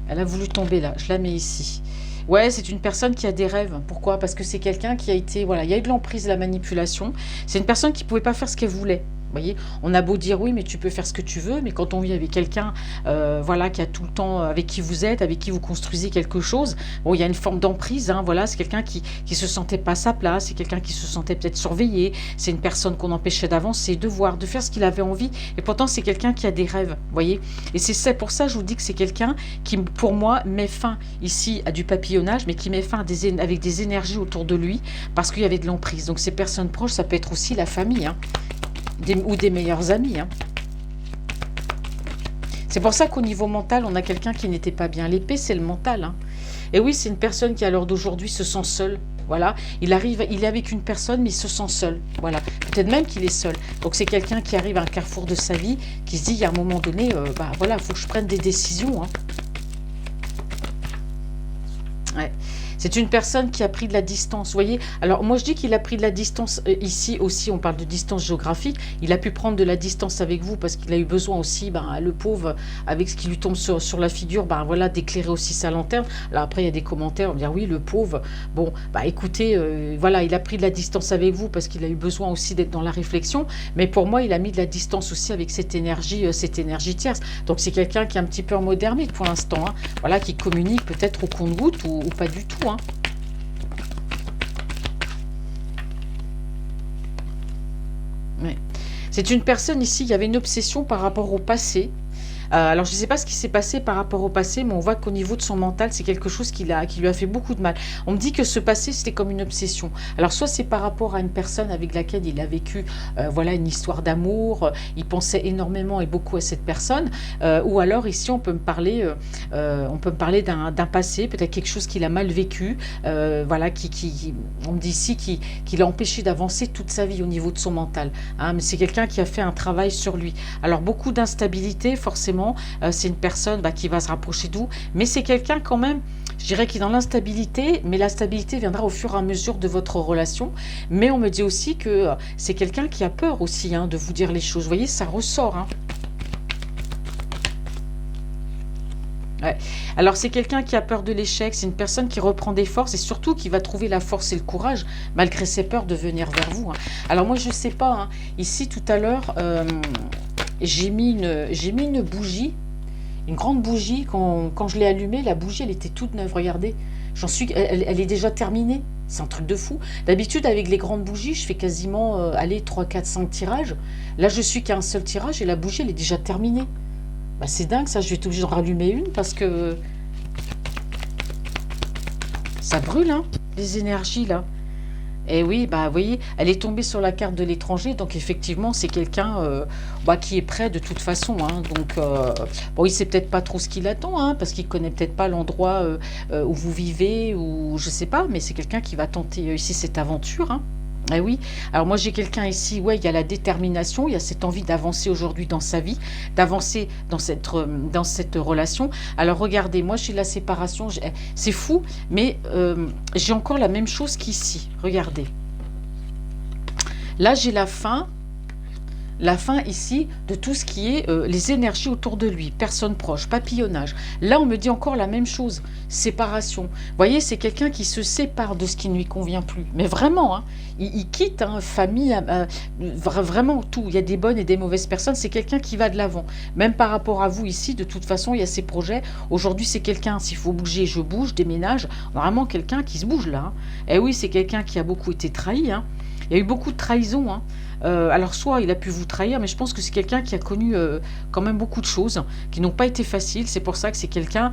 elle a voulu tomber là. Je la mets ici. Ouais, c'est une personne qui a des rêves. Pourquoi? Parce que c'est quelqu'un qui a été... Voilà, il y a eu de l'emprise, de la manipulation. C'est une personne qui ne pouvait pas faire ce qu'elle voulait. Vous voyez, on a beau dire oui, mais tu peux faire ce que tu veux, mais quand on vit avec quelqu'un, voilà, qui a tout le temps, avec qui vous êtes, avec qui vous construisez quelque chose, bon, il y a une forme d'emprise, hein, voilà, c'est quelqu'un qui se sentait pas à sa place, c'est quelqu'un qui se sentait peut-être surveillé, c'est une personne qu'on empêchait d'avancer, de voir, de faire ce qu'il avait envie, et pourtant c'est quelqu'un qui a des rêves, vous voyez, et c'est pour ça que je vous dis que c'est quelqu'un qui, pour moi, met fin ici à du papillonnage, mais qui met fin avec des énergies autour de lui, parce qu'il y avait de l'emprise. Donc ces personnes proches, ça peut être aussi la famille, hein. Ou des meilleurs amis, hein. C'est pour ça qu'au niveau mental, on a quelqu'un qui n'était pas bien. L'épée, c'est le mental, hein. Et oui, c'est une personne qui, à l'heure d'aujourd'hui, se sent seule. Voilà, il est avec une personne, mais il se sent seul. Voilà, peut-être même qu'il est seul. Donc c'est quelqu'un qui arrive à un carrefour de sa vie, qui se dit, il y a un moment donné, bah voilà, il faut que je prenne des décisions, hein. Ouais. C'est une personne qui a pris de la distance, vous voyez. Alors, moi, je dis qu'il a pris de la distance ici aussi, on parle de distance géographique. Il a pu prendre de la distance avec vous parce qu'il a eu besoin aussi, ben, le pauvre, avec ce qui lui tombe sur la figure, ben, voilà, d'éclairer aussi sa lanterne. Alors après, il y a des commentaires, on va dire, oui, le pauvre, bon, bah écoutez, voilà, il a pris de la distance avec vous parce qu'il a eu besoin aussi d'être dans la réflexion. Mais pour moi, il a mis de la distance aussi avec cette énergie tierce. Donc, c'est quelqu'un qui est un petit peu en mode ermite pour l'instant, hein. Voilà, qui communique peut-être au compte-gouttes ou pas du tout, hein. Ouais. C'est une personne ici, il y avait une obsession par rapport au passé. Alors, je ne sais pas ce qui s'est passé par rapport au passé, mais on voit qu'au niveau de son mental, c'est quelque chose qui lui a fait beaucoup de mal. On me dit que ce passé, c'était comme une obsession. Alors, soit c'est par rapport à une personne avec laquelle il a vécu voilà, une histoire d'amour, il pensait énormément et beaucoup à cette personne, ou alors ici, on peut me parler d'un passé, peut-être quelque chose qu'il a mal vécu, voilà, on me dit ici qui l'a empêché d'avancer toute sa vie au niveau de son mental, hein, mais c'est quelqu'un qui a fait un travail sur lui. Alors, beaucoup d'instabilité, forcément. C'est une personne qui va se rapprocher de vous, mais c'est quelqu'un quand même, je dirais, qui est dans l'instabilité, mais la stabilité viendra au fur et à mesure de votre relation. Mais on me dit aussi que c'est quelqu'un qui a peur aussi, hein, de vous dire les choses. Vous voyez, ça ressort, hein. Ouais. Alors c'est quelqu'un qui a peur de l'échec, c'est une personne qui reprend des forces et surtout qui va trouver la force et le courage, malgré ses peurs, de venir vers vous, hein. Alors moi je sais pas, hein, ici tout à l'heure, j'ai mis une bougie Une grande bougie, quand je l'ai allumée, la bougie, elle était toute neuve, regardez. Elle est déjà terminée. C'est un truc de fou. D'habitude, avec les grandes bougies, je fais quasiment, allez, 3, 4, 5 tirages. Là, je suis qu'à un seul tirage et la bougie, elle est déjà terminée. Bah, c'est dingue, ça. Je vais être obligée de rallumer une parce que ça brûle, hein, les énergies, là. Et oui, bah, vous voyez, elle est tombée sur la carte de l'étranger, donc effectivement, c'est quelqu'un qui est prêt de toute façon. Hein, donc, bon, il sait peut-être pas trop ce qu'il attend, hein, parce qu'il connaît peut-être pas l'endroit où vous vivez, ou je sais pas, mais c'est quelqu'un qui va tenter ici cette aventure. Hein. Eh oui, alors moi j'ai quelqu'un ici, ouais, il y a la détermination, il y a cette envie d'avancer aujourd'hui dans sa vie, d'avancer dans cette relation. Alors regardez, moi j'ai la séparation, c'est fou, mais j'ai encore la même chose qu'ici, regardez. Là j'ai la fin ici de tout ce qui est les énergies autour de lui, personnes proches, papillonnage. Là, on me dit encore la même chose, séparation. Vous voyez, c'est quelqu'un qui se sépare de ce qui ne lui convient plus. Mais vraiment, hein, il quitte, hein, famille, vraiment tout. Il y a des bonnes et des mauvaises personnes. C'est quelqu'un qui va de l'avant. Même par rapport à vous ici, de toute façon, il y a ses projets. Aujourd'hui, c'est quelqu'un, s'il faut bouger, je bouge, déménage. Vraiment quelqu'un qui se bouge là. Hein. Et oui, c'est quelqu'un qui a beaucoup été trahi. Hein. Il y a eu beaucoup de trahison. Hein. Alors soit il a pu vous trahir, mais je pense que c'est quelqu'un qui a connu quand même beaucoup de choses qui n'ont pas été faciles. C'est pour ça que c'est quelqu'un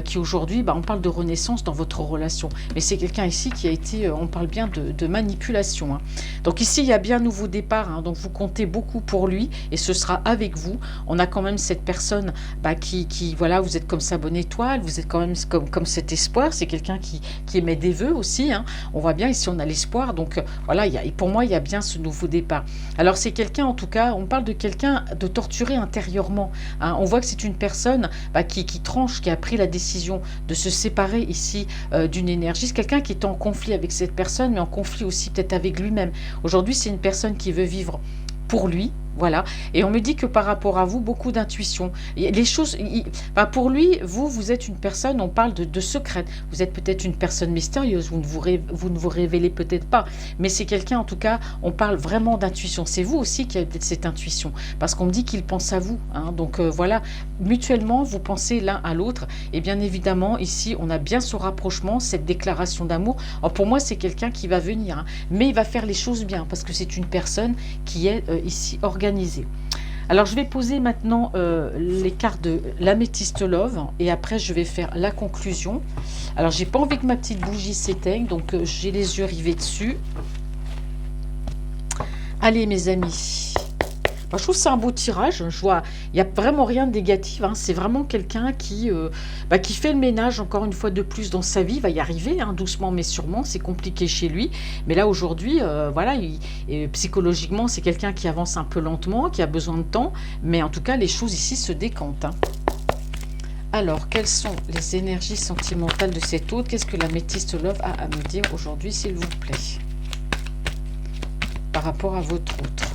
qui aujourd'hui, on parle de renaissance dans votre relation. Mais c'est quelqu'un ici qui a été, on parle bien de manipulation. Hein. Donc ici, il y a bien un nouveau départ. Hein. Donc vous comptez beaucoup pour lui et ce sera avec vous. On a quand même cette personne qui voilà, vous êtes comme sa bonne étoile, vous êtes quand même comme cet espoir. C'est quelqu'un qui émet des vœux aussi. Hein. On voit bien ici, on a l'espoir. Donc voilà, pour moi, il y a bien ce nouveau départ. Alors c'est quelqu'un, en tout cas, on parle de quelqu'un de torturé intérieurement. Hein. On voit que c'est une personne qui tranche, qui a pris la décision de se séparer ici d'une énergie. C'est quelqu'un qui est en conflit avec cette personne, mais en conflit aussi peut-être avec lui-même. Aujourd'hui, c'est une personne qui veut vivre pour lui. Voilà, et on me dit que par rapport à vous, beaucoup d'intuition. Les choses, pour lui, vous êtes une personne, on parle de secrète. Vous êtes peut-être une personne mystérieuse, vous ne vous révélez peut-être pas, mais c'est quelqu'un, en tout cas, on parle vraiment d'intuition. C'est vous aussi qui avez peut-être cette intuition, parce qu'on me dit qu'il pense à vous. Hein, donc voilà, mutuellement, vous pensez l'un à l'autre, et bien évidemment, ici, on a bien ce rapprochement, cette déclaration d'amour. Alors pour moi, c'est quelqu'un qui va venir, hein, mais il va faire les choses bien, parce que c'est une personne qui est ici organisée. Alors je vais poser maintenant les cartes de l'améthyste love et après je vais faire la conclusion. Alors j'ai pas envie que ma petite bougie s'éteigne, donc j'ai les yeux rivés dessus. Allez mes amis, je trouve que c'est un beau tirage. Je vois, il n'y a vraiment rien de négatif. Hein. C'est vraiment quelqu'un qui fait le ménage, encore une fois de plus, dans sa vie. Il va y arriver, hein, doucement mais sûrement. C'est compliqué chez lui. Mais là, aujourd'hui, voilà, psychologiquement, c'est quelqu'un qui avance un peu lentement, qui a besoin de temps. Mais en tout cas, les choses ici se décantent. Hein. Alors, quelles sont les énergies sentimentales de cet autre? Qu'est-ce que l'améthyste love a à me dire aujourd'hui, s'il vous plaît, par rapport à votre autre?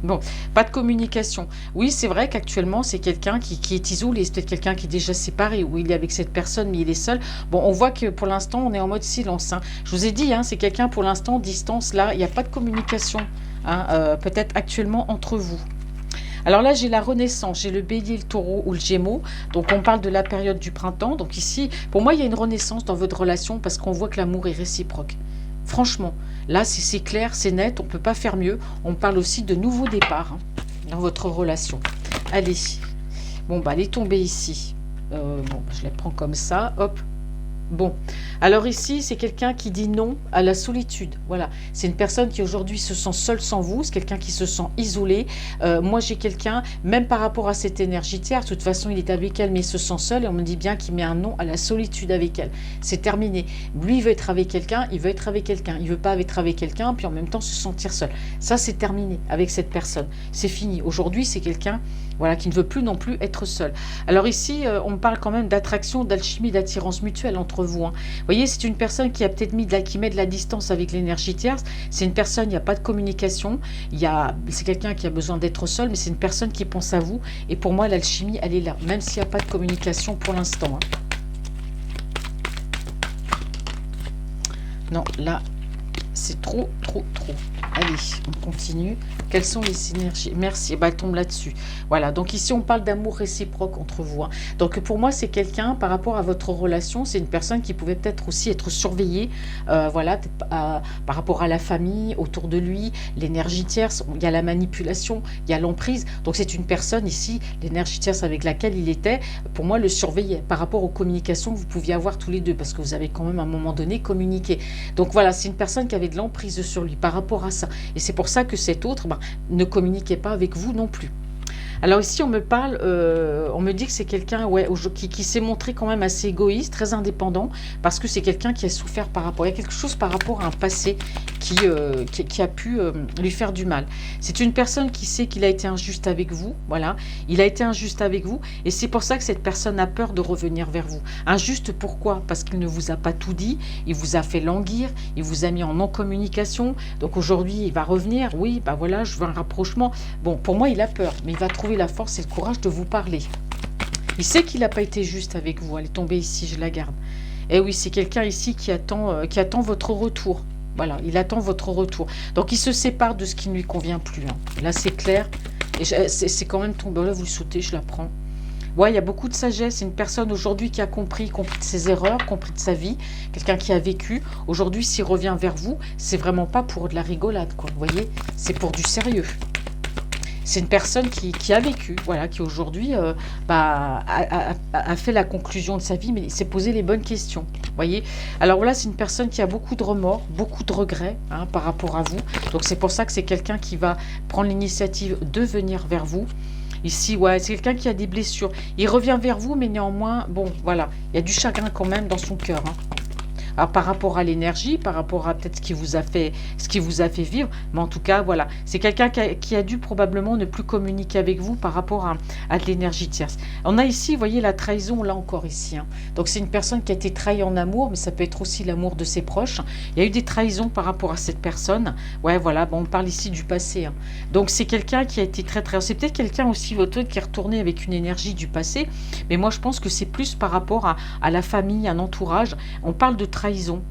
Bon, pas de communication. Oui, c'est vrai qu'actuellement, c'est quelqu'un qui est isolé. C'est peut-être quelqu'un qui est déjà séparé, ou il est avec cette personne, mais il est seul. Bon, on voit que pour l'instant, on est en mode silence. Hein. Je vous ai dit, hein, c'est quelqu'un pour l'instant, distance, là, il n'y a pas de communication. Hein, peut-être actuellement entre vous. Alors là, j'ai la renaissance, j'ai le bélier, le taureau ou le gémeaux. Donc, on parle de la période du printemps. Donc ici, pour moi, il y a une renaissance dans votre relation parce qu'on voit que l'amour est réciproque. Franchement, là, c'est clair, c'est net, on ne peut pas faire mieux. On parle aussi de nouveau départ hein, dans votre relation. Allez, bon, elle est tombée ici. Je la prends comme ça, hop. Bon, alors ici, c'est quelqu'un qui dit non à la solitude. Voilà, c'est une personne qui aujourd'hui se sent seule sans vous, c'est quelqu'un qui se sent isolé. Moi, j'ai quelqu'un, même par rapport à cette énergie tiers, de toute façon, il est avec elle, mais il se sent seul et on me dit bien qu'il met un non à la solitude avec elle. C'est terminé. Lui, il veut être avec quelqu'un, il veut être avec quelqu'un. Il veut pas être avec quelqu'un, puis en même temps se sentir seul. Ça, c'est terminé avec cette personne. C'est fini. Aujourd'hui, c'est quelqu'un voilà, qui ne veut plus non plus être seul. Alors ici, on parle quand même d'attraction, d'alchimie, d'attirance mutuelle entre vous. Hein. Vous voyez, c'est une personne qui a peut-être qui met de la distance avec l'énergie tierce. C'est une personne, il n'y a pas de communication. C'est quelqu'un qui a besoin d'être seul, mais c'est une personne qui pense à vous. Et pour moi, l'alchimie, elle est là, même s'il n'y a pas de communication pour l'instant. Hein. Non, là, c'est trop, trop, trop. Allez, on continue. Quelles sont les synergies? Merci, bah, elle tombe là-dessus. Voilà, donc ici on parle d'amour réciproque entre vous, hein. Donc pour moi c'est quelqu'un, par rapport à votre relation, c'est une personne qui pouvait peut-être aussi être surveillée, voilà, par rapport à la famille, autour de lui, l'énergie tierce, il y a la manipulation, il y a l'emprise. Donc c'est une personne ici, l'énergie tierce avec laquelle il était, pour moi le surveillait, par rapport aux communications que vous pouviez avoir tous les deux, parce que vous avez quand même à un moment donné communiqué. Donc voilà, c'est une personne qui avait de l'emprise sur lui par rapport à ça. Et c'est pour ça que cet autre ne communiquait pas avec vous non plus. Alors ici, on me parle, on me dit que c'est quelqu'un, ouais, qui s'est montré quand même assez égoïste, très indépendant, parce que c'est quelqu'un qui a souffert par rapport, il y a quelque chose par rapport à un passé qui a pu lui faire du mal. C'est une personne qui sait qu'il a été injuste avec vous, voilà, il a été injuste avec vous, et c'est pour ça que cette personne a peur de revenir vers vous. Injuste pourquoi? Parce qu'il ne vous a pas tout dit, il vous a fait languir, il vous a mis en non-communication, donc aujourd'hui il va revenir, oui, bah voilà, je veux un rapprochement. Bon, pour moi il a peur, mais il va trouver la force et le courage de vous parler. Il sait qu'il n'a pas été juste avec vous. Elle est tombée ici, je la garde. Et oui, c'est quelqu'un ici qui attend votre retour. Voilà, il attend votre retour. Donc il se sépare de ce qui ne lui convient plus, hein. Là c'est clair. Et c'est quand même tombé. Là vous le sautez, je la prends. Ouais, il y a beaucoup de sagesse. C'est une personne aujourd'hui qui a compris de ses erreurs, compris de sa vie. Quelqu'un qui a vécu. Aujourd'hui, s'il revient vers vous, c'est vraiment pas pour de la rigolade, quoi. Vous voyez, c'est pour du sérieux. C'est une personne qui a vécu, voilà, qui aujourd'hui a fait la conclusion de sa vie, mais s'est posé les bonnes questions. Voyez. Alors voilà, c'est une personne qui a beaucoup de remords, beaucoup de regrets, hein, par rapport à vous. Donc c'est pour ça que c'est quelqu'un qui va prendre l'initiative de venir vers vous. Ici, ouais, c'est quelqu'un qui a des blessures. Il revient vers vous, mais néanmoins, bon, voilà, il y a du chagrin quand même dans son cœur, hein. Alors, par rapport à l'énergie, par rapport à peut-être ce qui vous a fait vivre, mais en tout cas, voilà, c'est quelqu'un qui a dû probablement ne plus communiquer avec vous par rapport à de l'énergie tierce. On a ici, vous voyez, la trahison, là encore ici, hein. Donc, c'est une personne qui a été trahie en amour, mais ça peut être aussi l'amour de ses proches. Il y a eu des trahisons par rapport à cette personne. Ouais, voilà, bon, on parle ici du passé, hein. Donc, c'est quelqu'un qui a été très. C'est peut-être quelqu'un aussi, votre autre, qui est retourné avec une énergie du passé, mais moi, je pense que c'est plus par rapport à la famille, un entourage. On parle de trahison,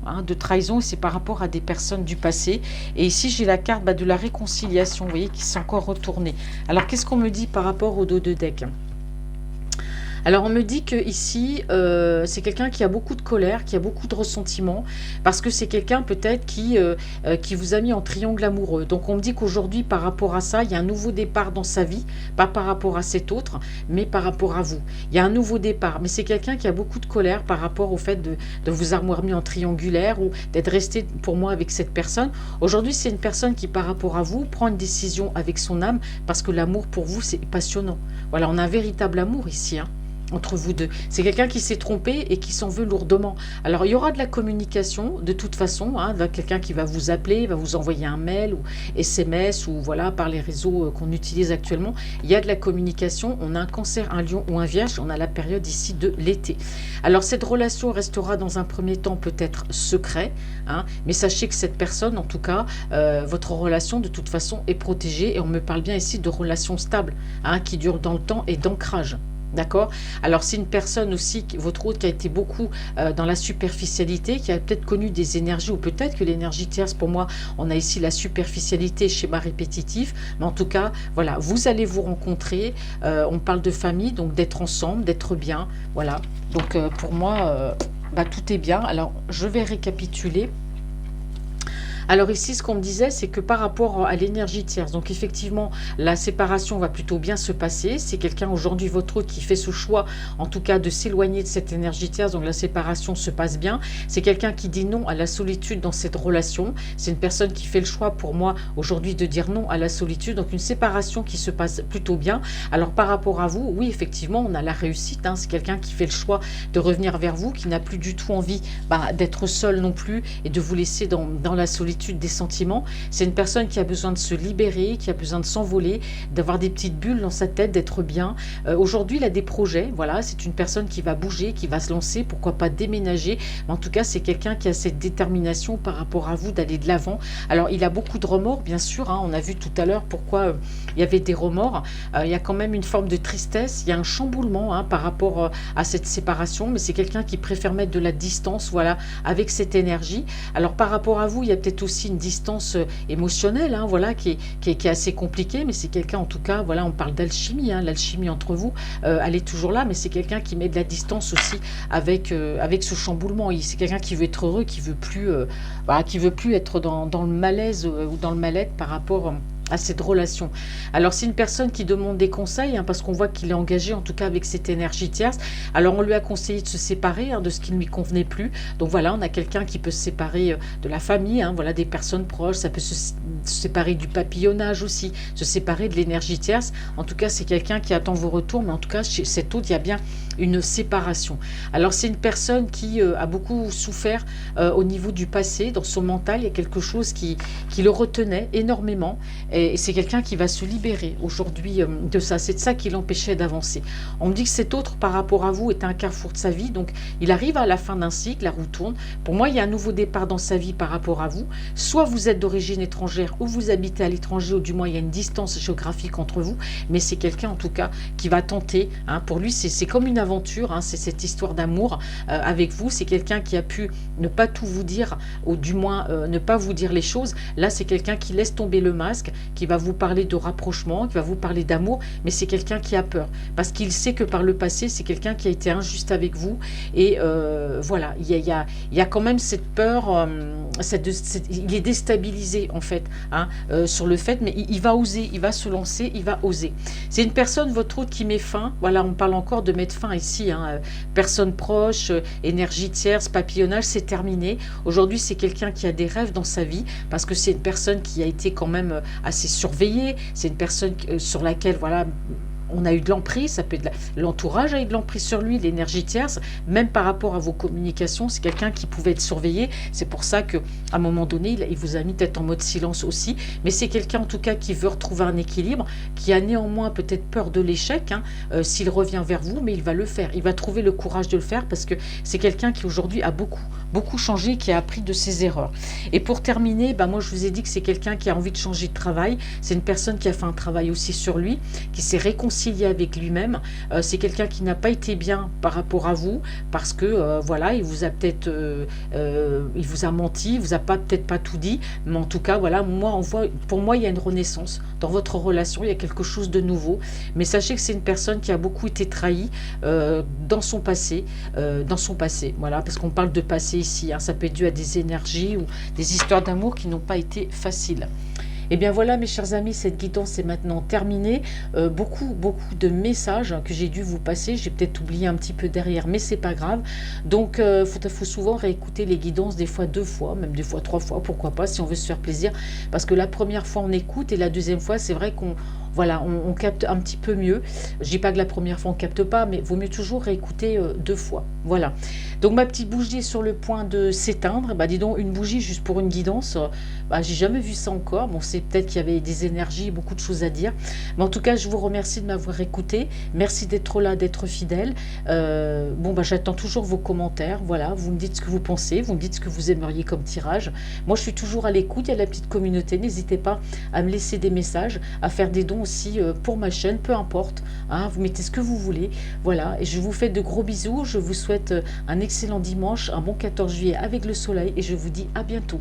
hein, de trahison, et c'est par rapport à des personnes du passé. Et ici, j'ai la carte de la réconciliation, vous voyez, qui s'est encore retournée. Alors, qu'est-ce qu'on me dit par rapport au dos de deck? Alors on me dit que ici, c'est quelqu'un qui a beaucoup de colère, qui a beaucoup de ressentiment, parce que c'est quelqu'un peut-être qui vous a mis en triangle amoureux. Donc on me dit qu'aujourd'hui, par rapport à ça, il y a un nouveau départ dans sa vie, pas par rapport à cet autre, mais par rapport à vous. Il y a un nouveau départ, mais c'est quelqu'un qui a beaucoup de colère par rapport au fait de vous avoir mis en triangulaire ou d'être resté pour moi avec cette personne. Aujourd'hui, c'est une personne qui, par rapport à vous, prend une décision avec son âme, parce que l'amour pour vous, c'est passionnant. Voilà, on a un véritable amour ici, hein, entre vous deux. C'est quelqu'un qui s'est trompé et qui s'en veut lourdement. Alors, il y aura de la communication, de toute façon, hein, quelqu'un qui va vous appeler, va vous envoyer un mail ou SMS ou voilà, par les réseaux qu'on utilise actuellement. Il y a de la communication. On a un cancer, un lion ou un vierge. On a la période ici de l'été. Alors, cette relation restera dans un premier temps peut-être secret, hein, mais sachez que cette personne, en tout cas, votre relation, de toute façon, est protégée. Et on me parle bien ici de relations stables, hein, qui durent dans le temps et d'ancrage. D'accord. Alors, c'est une personne aussi, votre autre, qui a été beaucoup dans la superficialité, qui a peut-être connu des énergies, ou peut-être que l'énergie tierce, pour moi, on a ici la superficialité, schéma répétitif. Mais en tout cas, voilà, vous allez vous rencontrer. On parle de famille, donc d'être ensemble, d'être bien. Voilà. Donc, pour moi, tout est bien. Alors, je vais récapituler. Alors ici, ce qu'on me disait, c'est que par rapport à l'énergie tierce, donc effectivement, la séparation va plutôt bien se passer. C'est quelqu'un aujourd'hui, votre autre, qui fait ce choix, en tout cas, de s'éloigner de cette énergie tierce, donc la séparation se passe bien. C'est quelqu'un qui dit non à la solitude dans cette relation. C'est une personne qui fait le choix, pour moi, aujourd'hui, de dire non à la solitude. Donc une séparation qui se passe plutôt bien. Alors par rapport à vous, oui, effectivement, on a la réussite, hein. C'est quelqu'un qui fait le choix de revenir vers vous, qui n'a plus du tout envie d'être seul non plus et de vous laisser dans la solitude des sentiments. C'est une personne qui a besoin de se libérer, qui a besoin de s'envoler, d'avoir des petites bulles dans sa tête, d'être bien. Aujourd'hui, il a des projets. Voilà, c'est une personne qui va bouger, qui va se lancer, pourquoi pas déménager. Mais en tout cas, c'est quelqu'un qui a cette détermination par rapport à vous d'aller de l'avant. Alors, il a beaucoup de remords, bien sûr, hein. On a vu tout à l'heure pourquoi il y avait des remords. Il y a quand même une forme de tristesse. Il y a un chamboulement, hein, par rapport à cette séparation. Mais c'est quelqu'un qui préfère mettre de la distance, voilà, avec cette énergie. Alors, par rapport à vous, il y a peut-être aussi une distance émotionnelle, hein, voilà, qui est assez compliquée, mais c'est quelqu'un, en tout cas, voilà, on parle d'alchimie, hein, l'alchimie entre vous, elle est toujours là, mais c'est quelqu'un qui met de la distance aussi avec ce chamboulement. C'est quelqu'un qui veut être heureux, voilà, qui veut plus être dans le malaise ou dans le mal-être par rapport à cette relation. Alors c'est une personne qui demande des conseils, hein, parce qu'on voit qu'il est engagé en tout cas avec cette énergie tierce. Alors on lui a conseillé de se séparer, hein, de ce qui ne lui convenait plus. Donc voilà, on a quelqu'un qui peut se séparer de la famille, hein, voilà, des personnes proches. Ça peut se séparer du papillonnage aussi, se séparer de l'énergie tierce. En tout cas c'est quelqu'un qui attend vos retours, mais en tout cas chez cet autre il y a bien une séparation. Alors c'est une personne qui a beaucoup souffert au niveau du passé, dans son mental il y a quelque chose qui le retenait énormément. Et c'est quelqu'un qui va se libérer aujourd'hui de ça. C'est de ça qui l'empêchait d'avancer. On me dit que cet autre, par rapport à vous, est un carrefour de sa vie. Donc, il arrive à la fin d'un cycle, la roue tourne. Pour moi, il y a un nouveau départ dans sa vie par rapport à vous. Soit vous êtes d'origine étrangère, ou vous habitez à l'étranger, ou du moins, il y a une distance géographique entre vous. Mais c'est quelqu'un, en tout cas, qui va tenter. Hein, pour lui, c'est comme une aventure. Hein, c'est cette histoire d'amour avec vous. C'est quelqu'un qui a pu ne pas tout vous dire, ou du moins ne pas vous dire les choses. Là, c'est quelqu'un qui laisse tomber le masque, qui va vous parler de rapprochement, qui va vous parler d'amour, mais c'est quelqu'un qui a peur, parce qu'il sait que par le passé, c'est quelqu'un qui a été injuste avec vous, et voilà, il y a quand même cette peur, il est déstabilisé en fait, hein, sur le fait, mais il va oser, il va se lancer, il va oser. C'est une personne, votre autre, qui met fin, voilà, on parle encore de mettre fin ici, hein, personne proche, énergie tierce, papillonnage, c'est terminé. Aujourd'hui, c'est quelqu'un qui a des rêves dans sa vie, parce que c'est une personne qui a été quand même assez surveillée, c'est une personne sur laquelle, voilà, on a eu de l'emprise, ça peut être l'entourage a eu de l'emprise sur lui, l'énergie tierce, même par rapport à vos communications, c'est quelqu'un qui pouvait être surveillé. C'est pour ça qu'à un moment donné, il vous a mis peut-être en mode silence aussi, mais c'est quelqu'un en tout cas qui veut retrouver un équilibre, qui a néanmoins peut-être peur de l'échec, hein, s'il revient vers vous, mais il va le faire, il va trouver le courage de le faire, parce que c'est quelqu'un qui aujourd'hui a beaucoup changé, qui a appris de ses erreurs. Et pour terminer, bah, moi je vous ai dit que c'est quelqu'un qui a envie de changer de travail, c'est une personne qui a fait un travail aussi sur lui, qui s'est réconcilié avec lui-même. C'est quelqu'un qui n'a pas été bien par rapport à vous, parce que voilà, il vous a peut-être il vous a menti, il vous a peut-être pas tout dit, mais en tout cas voilà, pour moi il y a une renaissance dans votre relation, il y a quelque chose de nouveau, mais sachez que c'est une personne qui a beaucoup été trahie dans son passé, voilà, parce qu'on parle de passé ici, hein, ça peut être dû à des énergies ou des histoires d'amour qui n'ont pas été faciles. Et bien voilà mes chers amis, cette guidance est maintenant terminée. Beaucoup de messages que j'ai dû vous passer, j'ai peut-être oublié un petit peu derrière, mais c'est pas grave. Donc faut souvent réécouter les guidances, des fois 2 fois, même des fois 3 fois, pourquoi pas, si on veut se faire plaisir. Parce que la première fois on écoute, et la deuxième fois c'est vrai qu'on on capte un petit peu mieux. Je dis pas que la première fois on capte pas, mais vaut mieux toujours réécouter 2 fois. Voilà. Donc ma petite bougie est sur le point de s'éteindre. Bah dis donc, une bougie juste pour une guidance, bah, j'ai jamais vu ça encore. Bon, c'est peut-être qu'il y avait des énergies, beaucoup de choses à dire. Mais en tout cas, je vous remercie de m'avoir écouté. Merci d'être là, d'être fidèle. Bon, bah j'attends toujours vos commentaires. Voilà, vous me dites ce que vous pensez, vous me dites ce que vous aimeriez comme tirage. Moi, je suis toujours à l'écoute. Il y a la petite communauté. N'hésitez pas à me laisser des messages, à faire des dons aussi pour ma chaîne, peu importe, hein, vous mettez ce que vous voulez, voilà, et je vous fais de gros bisous, je vous souhaite un excellent dimanche, un bon 14 juillet avec le soleil, et je vous dis à bientôt.